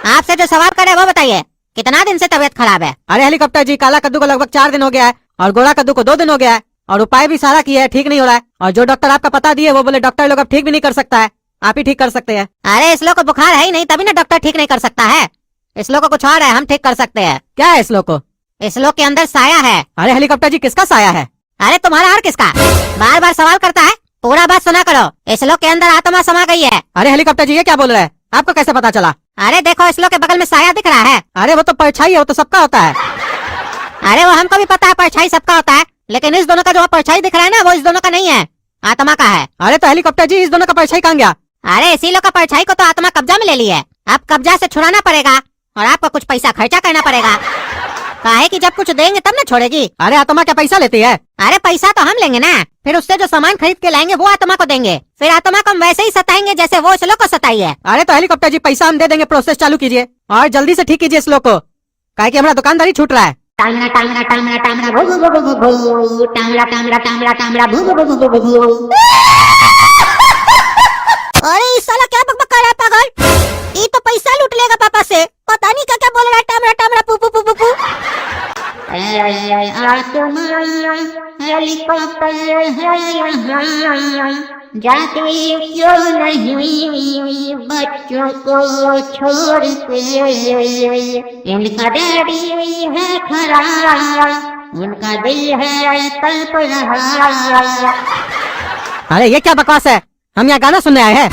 आपसे जो सवाल करे वो बताइए, कितना दिन से तबियत खराब है? अरे हेलीकॉप्टर जी, काला कद्दू को लगभग 4 दिन हो गया है और गोरा कद्दू को 2 दिन हो गया है, और उपाय भी सारा किया है, ठीक नहीं हो रहा है। और जो डॉक्टर आपका पता दिए वो बोले डॉक्टर लोग अब ठीक भी नहीं कर सकता है, आप ही ठीक कर सकते हैं। अरे इस लोग को बुखार है ही नहीं, तभी ना डॉक्टर ठीक नहीं कर सकता है। इस लोग को कुछ और है, हम ठीक कर सकते हैं। क्या है इस लोग को? इस लोग के अंदर साया है। अरे हेलीकॉप्टर जी, किसका साया है? अरे तुम्हारा और किसका? बार बार सवाल करता है, पूरा बात सुना करो। इस लोग के अंदर आत्मा समा गई है। अरे हेलीकॉप्टर जी, ये क्या बोल रहे हैं? आपको कैसे पता चला? अरे देखो, इस लोग के बगल में साया दिख रहा है। अरे वो तो परछाई है, वो तो सबका होता है। अरे वो हमको भी पता है, परछाई सबका होता है, लेकिन इस दोनों का जो परछाई दिख रहा है ना, वो इस दोनों का नहीं है, आत्मा का है। अरे तो हेलीकॉप्टर जी, इस दोनों का परछाई कहाँ गया? अरे इसी लोग का परछाई को तो आत्मा कब्जा में ले ली है। अब कब्जा से छुड़ाना पड़ेगा और आपको कुछ पैसा खर्चा करना पड़ेगा, काहे कि जब कुछ देंगे तब ना छोड़ेगी। अरे आत्मा क्या पैसा लेती है? अरे पैसा तो हम लेंगे ना, फिर उससे जो सामान खरीद के लाएंगे वो आत्मा को देंगे, फिर आत्मा को हम वैसे ही सताएंगे जैसे वो इस लोग को सताई है। अरे तो हेलीकॉप्टर जी, पैसा हम दे देंगे, प्रोसेस चालू कीजिए और जल्दी से ठीक कीजिए इस लोग को, काहे कि हमारा दुकानदारी छूट रहा है। टांगरा टांगरा टांगरा टांगरा भू भू भू भू भू टांगरा टांगरा टांगरा टांगरा भू भू भू भू भू। अरे इस साला क्या बकबक कर रहा है पागल? ये तो पैसा लूट लेगा पापा से, पता नहीं क्या क्या बोल रहा है, टामरा टामरा पू पू पू पू पू। हेलीकॉप्टर जाते क्यों नहीं बच्चों को छोड़ते, इनका डैडी है खरा, उनका दिल है तड़प रहा। अरे ये क्या बकवास है, हम यहाँ गाना सुनने आए हैं।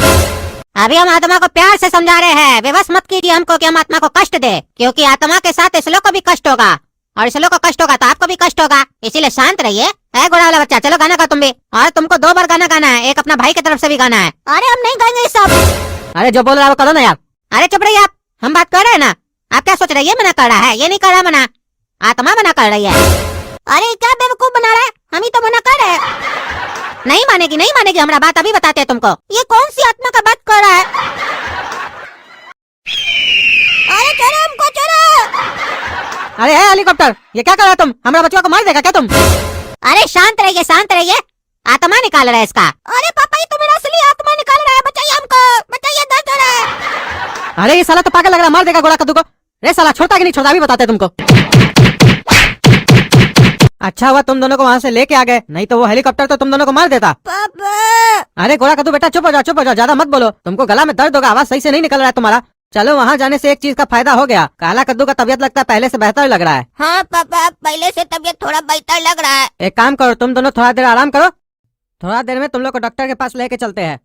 अभी हम आत्मा को प्यार से समझा रहे हैं, विवश मत कीजिए हमको कि हम आत्मा को कष्ट दे, क्योंकि आत्मा के साथ इस लोग को भी कष्ट होगा और इस लोग को कष्ट होगा तो आपको भी कष्ट होगा, इसीलिए शांत रहिए। है गोरा वाला बच्चा, चलो गाना गाओ तुम भी, और तुमको 2 बार गाना गाना है, एक अपना भाई की तरफ से भी गाना है। अरे हम नहीं गाएंगे ये सब। अरे जो बोल रहा है वो करो ना यार। अरे चुप रहिए आप, हम बात कर रहे हैं ना। आप क्या सोच रहे हैं ये मना कर रहा है? ये नहीं कर रहा मना, आत्मा मना कर रही है। अरे क्या बेवकूफ बना रहा है, हम ही तो मना कर रहे हैं। नहीं मानेगी, नहीं मानेगी हमारा बात, अभी बताते हैं तुमको। ये कौन सी आत्मा का बात कर रहा है? अरे चलो हमको चलो। अरे है हेलीकॉप्टर, ये क्या कर रहा है तुम? हमारा बच्चों को मार देगा क्या तुम? अरे शांत रहिए, शांत रहिए, आत्मा निकाल रहा है इसका। अरे पापा ये तो मेरा असली आत्मा निकाल रहा है, बचाइए हमको, बचाइए, दर्द हो रहा है। अरे ये साला तो पागल लग रहा है, मार देगा गोला कद्दू को। रे साला छोड़ता कि नहीं छोड़ता, अभी बताते हैं तुमको। अच्छा हुआ तुम दोनों को वहाँ से लेके आ गए, नहीं तो वो हेलीकॉप्टर तो तुम दोनों को मार देता। पापा अरे गोला कद्दू बेटा चुप हो जाओ, ज्यादा मत बोलो, तुमको गला में दर्द होगा, आवाज सही से नहीं निकल रहा है तुम्हारा। चलो वहाँ जाने से एक चीज का फायदा हो गया, काला कद्दू का तबीयत लगता है पहले से बेहतर लग रहा है। हाँ पापा, पहले से तबीयत थोड़ा बेहतर लग रहा है। एक काम करो, तुम दोनों थोड़ा देर आराम करो, थोड़ा देर में तुम लोग को डॉक्टर के पास लेके चलते हैं।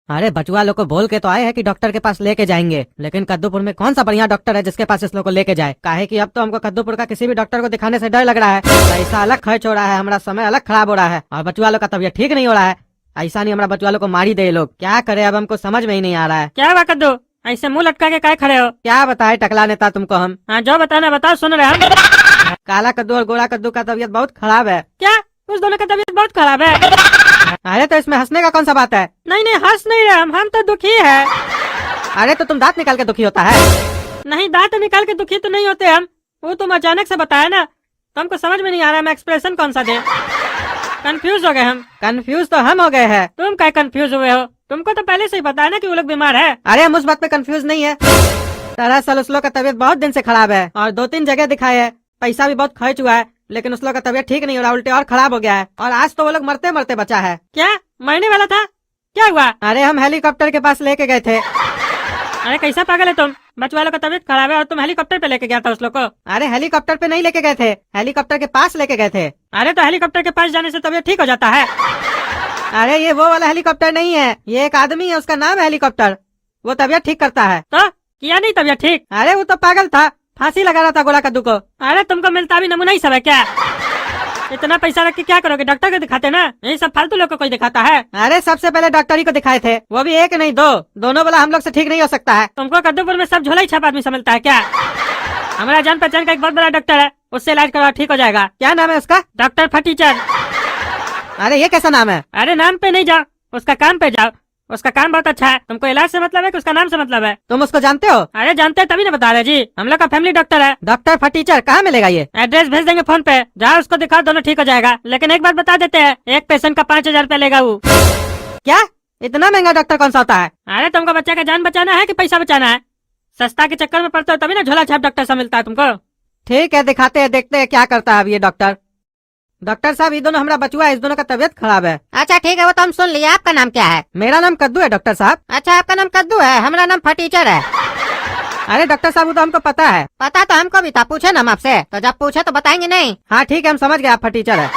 अरे बचुआ लोग को बोल के तो आए हैं कि डॉक्टर के पास लेके जाएंगे, लेकिन कद्दूपुर में कौन सा बढ़िया डॉक्टर है जिसके पास इस लोग को लेके जाए? काहे कि अब तो हमको कद्दूपुर का किसी भी डॉक्टर को दिखाने से डर लग रहा है। पैसा अलग खर्च हो रहा है, हमारा समय अलग खराब हो रहा है, और बचुआ लोग का तबीयत ठीक नहीं हो रहा है। ऐसा नहीं हमारा बचुआ लोग को मारी दे लोग, क्या करे अब हमको समझ में ही नहीं आ रहा है। क्या हुआ कद्दू, ऐसे मुंह लटका के काय खड़े हो? क्या बताए टकला नेता तुमको हम? हाँ जो बताना बताओ, सुन रहे हम। काला कद्दू और गोरा कद्दू का तबीयत बहुत खराब है। क्या उस दोनों का तबीयत बहुत खराब है? अरे तो इसमें हंसने का कौन सा बात है? नहीं नहीं हंस नहीं रहे हम तो दुखी है। अरे तो तुम दांत निकाल के दुखी होता है? नहीं दांत निकाल के दुखी तो नहीं होते हम, वो तुम अचानक से बताया ना, तो हमको समझ में नहीं आ रहा मैं एक्सप्रेशन कौन सा दे। कंफ्यूज हो गए हम। कंफ्यूज तो हम हो गए हैं। तुम क्या कंफ्यूज हुए हो? तुमको तो पहले से ही बताया ना कि वो लोग बीमार है। अरे हम उस बात पे कंफ्यूज नहीं है, दरअसल उस लोग का तबीयत बहुत दिन से खराब है और 2-3 जगह दिखाए है, पैसा भी बहुत खर्च हुआ है, लेकिन उस लोग का तबीयत ठीक नहीं हो रहा, उल्टे और खराब हो गया है, और आज तो वो लोग मरते मरते बचा है। क्या मरने वाला था? क्या हुआ? अरे हम हेलीकॉप्टर के पास लेके गए थे। अरे कैसा पागल है तुम, बचवा लोग का तबीयत खराब है और तुम हेलीकॉप्टर पे लेके गया था उस लोग को? अरे हेलीकॉप्टर पे नहीं लेके गए थे, हेलीकॉप्टर के पास लेके गए थे। अरे तो हेलीकॉप्टर के पास जाने से तबीयत ठीक हो जाता है? अरे ये वो वाला हेलीकॉप्टर नहीं है, ये एक आदमी है, उसका नाम है हेलीकॉप्टर, वो तबीयत ठीक करता है। तो किया नहीं तबीयत ठीक? अरे वो तो पागल था, फांसी लगा रहा था गोला कद्दू को। अरे तुमको मिलता भी नमूना ही सब है क्या? इतना पैसा रख के क्या करोगे? डॉक्टर को दिखाते ना, यही सब फालतू लोग को कोई दिखाता है। अरे सबसे पहले डॉक्टर ही को दिखाए थे, वो भी एक नहीं 2, दोनों वाला हम लोग से ठीक नहीं हो सकता है। तुमको कद्दूपुर में सब झोला ही छाप आदमी समझता है क्या? हमारा जान पहचान का एक बहुत बड़ा डॉक्टर है, उससे इलाज करवा ठीक हो जाएगा। क्या नाम है उसका? डॉक्टर फटीचर। अरे ये कैसा नाम है? अरे नाम पे नहीं जाओ, उसका काम पे जाओ, उसका काम बहुत अच्छा है। तुमको इलाज से मतलब है कि उसका नाम से मतलब है? तुम उसको जानते हो? अरे जानते हैं तभी ना बता रहे जी, हम लोग का फैमिली डॉक्टर है। डॉक्टर फटीचर कहाँ मिलेगा ये? एड्रेस भेज देंगे फोन पे, जाओ उसको दिखाओ, दोनों ठीक हो जाएगा। लेकिन एक बात बता देते हैं, एक पेशेंट का 5000 रूपया लेगा वो। क्या इतना महंगा डॉक्टर कौन सा होता है? अरे तुमको बच्चे का जान बचाना है कि पैसा बचाना है? सस्ता के चक्कर में पड़ते हो तभी ना झोला छाप डॉक्टर से मिलता है तुमको। ठीक है दिखाते हैं, देखते हैं क्या करता है अब ये डॉक्टर। डॉक्टर साहब ये दोनों हमारा बचुआ है, इस दोनों का तबीयत खराब है। अच्छा ठीक है, वो तो हम सुन लिए। आपका नाम क्या है? मेरा नाम कद्दू है डॉक्टर साहब। अच्छा आपका नाम कद्दू है, हमारा नाम फटीचर है। अरे डॉक्टर साहब वो तो हमको पता है। पता तो हमको भी था, पूछे ना हम आपसे, तो जब पूछे तो बताएंगे नहीं। हाँ ठीक है हम समझ गए आप फटीचर है।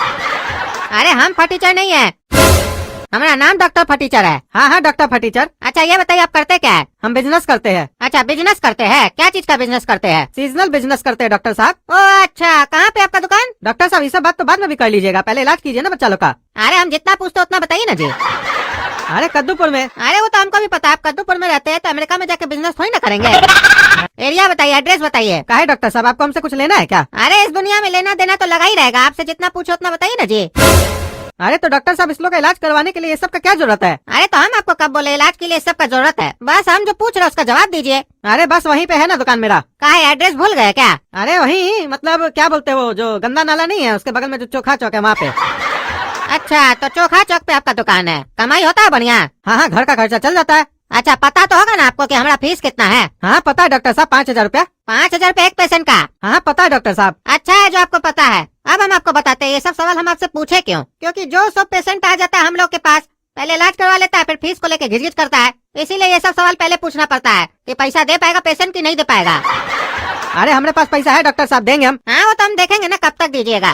अरे हम फटीचर नहीं है, हमारा नाम डॉक्टर फटीचर है। हाँ हाँ डॉक्टर फटीचर। अच्छा ये बताइए आप करते क्या है? हम बिजनेस करते हैं। अच्छा बिजनेस करते हैं, क्या चीज का बिजनेस करते हैं? सीजनल बिजनेस करते हैं डॉक्टर साहब। ओ अच्छा, कहाँ पे आपका दुकान? डॉक्टर साहब ये सब बात तो बाद में भी कर लीजिएगा, पहले इलाज कीजिए ना बच्चा लोग का। अरे हम जितना पूछते उतना बताइए ना जी। अरे कद्दूपुर में। अरे वो तो हमको भी पता है, आप कद्दूपुर में रहते हैं तो अमेरिका में जाके बिजनेस थोड़ी ना करेंगे। एरिया बताइए, एड्रेस बताइए। काहे डॉक्टर साहब आपको हमसे कुछ लेना है क्या? अरे इस दुनिया में लेना देना तो लगा ही रहेगा, आपसे जितना पूछो उतना बताइए ना जी। अरे तो डॉक्टर साहब इस लोग का इलाज करवाने के लिए ये सब का क्या जरूरत है? अरे तो हम आपको कब बोले इलाज के लिए सब का जरूरत है? बस हम जो पूछ रहे हैं उसका जवाब दीजिए। अरे बस वहीं पे है ना दुकान मेरा। कहा है, एड्रेस भूल गए क्या? अरे वहीं मतलब क्या बोलते वो जो गंदा नाला नहीं है उसके बगल में जो चोखा चौक है वहाँ पे। अच्छा तो चोखा चौक पे आपका दुकान है, कमाई होता है बढ़िया? हाँ हाँ घर का खर्चा चल जाता है। अच्छा पता तो होगा ना आपको कि हमारा फीस कितना है? हाँ पता है डॉक्टर साहब, 5000 रूपया। 5000 रूपए एक पेशेंट का? हाँ पता है डॉक्टर साहब। अच्छा है जो आपको पता है। अब हम आपको बताते हैं, ये सब सवाल हम आपसे पूछे क्यों? क्योंकि जो सब पेशेंट आ जाता है हम लोग के पास, पहले इलाज करवा लेता है, फिर फीस को लेके घिच करता है। इसीलिए ये सब सवाल पहले पूछना पड़ता है कि पैसा दे पाएगा पेशेंट की नहीं दे पाएगा। अरे हमारे पास पैसा है डॉक्टर साहब, देंगे हम। हाँ वो तो हम देखेंगे ना कब तक दीजिएगा।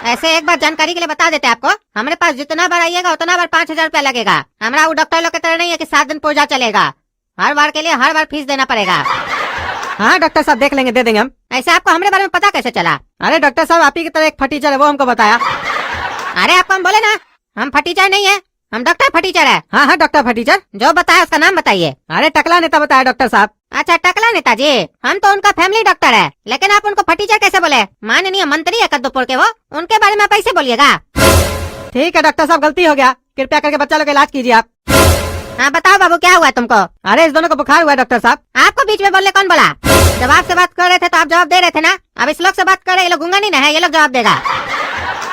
ऐसे एक बार जानकारी के लिए बता देते हैं आपको, हमारे पास जितना बार आइएगा उतना बार 5,000 रुपया लगेगा। हमारा वो डॉक्टर लोग की तरह नहीं है कि 7 दिन पूजा चलेगा। हर बार के लिए हर बार फीस देना पड़ेगा। हाँ डॉक्टर साहब देख लेंगे, दे देंगे हम। ऐसे आपको हमारे बारे में पता कैसे चला? अरे डॉक्टर साहब आप ही की तरह एक फटीचर है, वो हमको बताया। अरे आपको हम बोले ना हम फटीचर नहीं है, हम डॉक्टर फटीचर है। हाँ हाँ डॉक्टर फटीचर। जो बताया उसका नाम बताइए। अरे टकला नेता बताया डॉक्टर साहब। अच्छा टकला नेताजी, हम तो उनका फैमिली डॉक्टर है, लेकिन आप उनको फटीचर कैसे बोले? माननीय मंत्री है कद्दूपुर के, वो उनके बारे में आप ऐसे बोलिएगा? ठीक है डॉक्टर साहब, गलती हो गया, कृपया करके बच्चा लोग का इलाज कीजिए आप। हाँ बताओ बाबू क्या हुआ तुमको? अरे इस दोनों को बुखार हुआ है डॉक्टर साहब। आपको बीच में बोलने कौन बोला? जब आपसे बात कर रहे थे तो आप जवाब दे रहे थे ना। अब इस लोग से बात कर रहे, ये लोग गूंगा नहीं ना है, ये लोग जवाब देगा।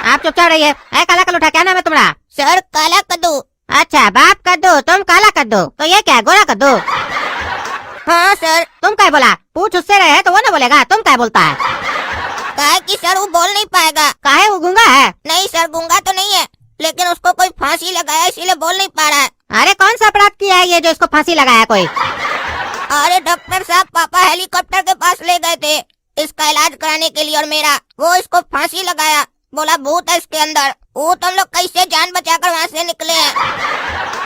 आप चुपचाप रहिए। ऐ काला कल्लूठा, क्या नाम है तुम्हारा? सर काला कद्दू। अच्छा बाप कद्दू, तुम काला कद्दू, तो ये क्या है गोरा कद्दू? हाँ सर। तुम क्या बोला? पूछ उससे रहे तो वो ना बोलेगा, तुम क्या बोलता है? कहा कि सर वो बोल नहीं पाएगा। काहे वो गूंगा है? नहीं सर गूंगा तो नहीं है, लेकिन उसको कोई फांसी लगाया इसीलिए बोल नहीं पा रहा है। अरे कौन सा अपराध किया है ये जो इसको फांसी लगाया कोई? अरे डॉक्टर साहब पापा हेलीकॉप्टर के पास ले गए थे इसका इलाज कराने के लिए, और मेरा वो इसको फांसी लगाया, बोला भूत है इसके अंदर। वो तो हम लोग कैसे जान बचाकर वहाँ से निकले हैं।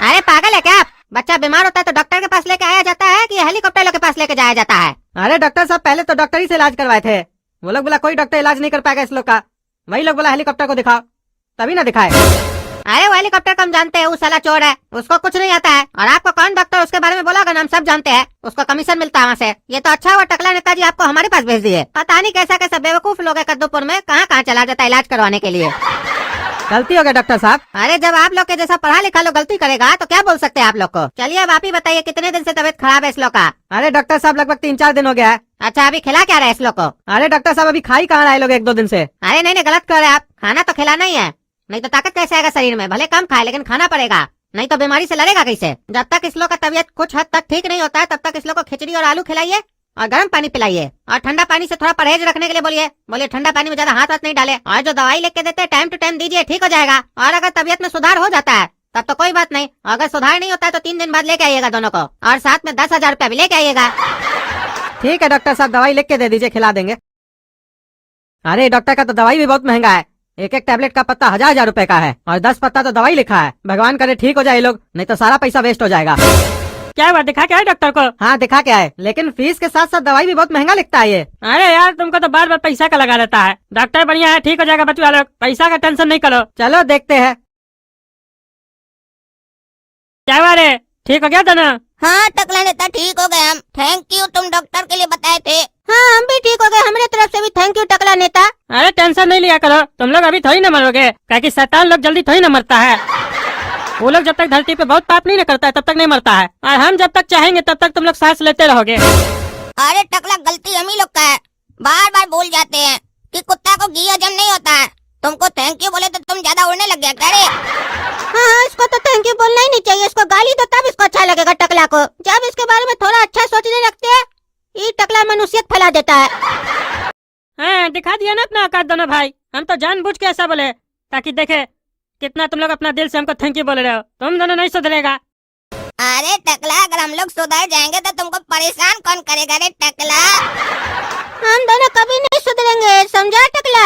अरे पागल है क्या आप? बच्चा बीमार होता है तो डॉक्टर के पास लेके आया जाता है कि हेलीकॉप्टर लोग के पास लेके जाया जाता है? अरे डॉक्टर साहब पहले तो डॉक्टर ही से इलाज करवाए थे, वो लोग बोला कोई डॉक्टर इलाज नहीं कर पाएगा इस लोग का, वही लोग बोला हेलीकॉप्टर को दिखाओ, तभी ना दिखाए। अरे वो हेलीकॉप्टर को हम जानते हैं, वो साला चोर है, उसको कुछ नहीं आता है। और आपको कौन डॉक्टर उसके बारे में बोला होगा? हम सब जानते हैं, उसको कमीशन मिलता है वहाँ से। ये तो अच्छा हुआ टकला नेताजी आपको हमारे पास भेज दिए। पता नहीं कैसा कैसा बेवकूफ लोग है कद्दूपुर में, कहाँ कहाँ चला जाता है इलाज करवाने के लिए। गलती हो गया डॉक्टर साहब। अरे जब आप लोग के जैसा पढ़ा लिखा लोग गलती करेगा तो क्या बोल सकते हैं आप लोग को? चलिए अब आप ही बताइए कितने दिन से तबीयत खराब है इस लोग का? अरे डॉक्टर साहब लगभग 3-4 दिन हो गया है। अच्छा अभी खिला क्या रहे इस लोग को? अरे डॉक्टर साहब अभी खा ही कहाँ रहे लोग 1-2 दिन से। अरे नहीं नहीं गलत कर रहे हैं आप, खाना तो खिलाना ही है, नहीं तो ताकत कैसे आएगा शरीर में? भले कम खाए लेकिन खाना पड़ेगा, नहीं तो बीमारी से लड़ेगा कैसे? जब तक इस लोग का तबीयत कुछ हद तक ठीक नहीं होता है तब तक इस लोग को खिचड़ी और आलू खिलाइए और गर्म पानी पिलाइए, और ठंडा पानी से थोड़ा परहेज रखने के लिए बोलिए ठंडा पानी में ज्यादा हाथ नहीं डाले, और जो दवाई लेके देते हैं टाइम टू टाइम दीजिए, ठीक हो जाएगा। और अगर तबीयत में सुधार हो जाता है तब तो कोई बात नहीं, अगर सुधार नहीं होता है तो 3 दिन बाद लेके आइएगा दोनों को, और साथ में 10,000 रुपया भी लेके आइएगा। ठीक है डॉक्टर साहब, दवाई लिख के दे दीजिए, खिला देंगे। अरे डॉक्टर का तो दवाई भी बहुत महंगा है, एक एक टैबलेट का पत्ता 1000 रुपए का है, और 10 पत्ता तो दवाई लिखा है। भगवान करे ठीक हो जाए लोग, नहीं तो सारा पैसा वेस्ट हो जाएगा। क्या हुआ, दिखा क्या है डॉक्टर को? हाँ दिखा क्या है, लेकिन फीस के साथ साथ दवाई भी बहुत महंगा लिखता है ये। अरे यार तुमको तो बार बार पैसा का लगा रहता है। डॉक्टर बढ़िया है, ठीक हो जाएगा बच्चों लोग, पैसा का टेंशन नहीं करो। चलो देखते हैं। क्या हुआ रे, ठीक हो गया दोनों? हाँ टकला नेता ठीक हो गए हम, थैंक यू, तुम डॉक्टर के लिए बताए थे। हाँ हम भी ठीक हो गए, हमारे तरफ से भी थैंक यू टकला नेता। अरे टेंशन नहीं लिया करो, तुम लोग अभी थोड़ी न मरोगे, क्योंकि शैतान लोग जल्दी थोड़ी न मरता है। वो लोग जब तक धरती पे बहुत पाप नहीं न करता है तब तक नहीं मरता है, और हम जब तक चाहेंगे तब तक तुम लोग सांस लेते रहोगे। अरे टकला गलती हम ही लोग का है, बार बार भूल जाते हैं कि कुत्ता को घी हजम नहीं होता है। तुमको थैंक यू बोले तो तुम ज्यादा उड़ने लग गया क्या रे? हाँ इसको तो थैंक यू बोलना ही नहीं चाहिए, इसको गाली दो तब इसको अच्छा लगेगा टकला को। जब इसके बारे में थोड़ा अच्छा सोचने लगते हैं ये टकला मनुष्यत फैला देता है। हाँ दिखा दिया ना अपना औकात दोनों भाई, हम तो जानबूझ के ऐसा बोले ताकि देखे कितना तुम लोग अपना दिल से हमको थैंक यू बोल रहे हो। तुम दोनों नहीं सुधरेगा। अरे टकला अगर हम लोग सुधर जाएंगे तो तुमको परेशान कौन करेगा रे टकला? हम दोनों कभी नहीं सुधरेंगे, समझा टकला?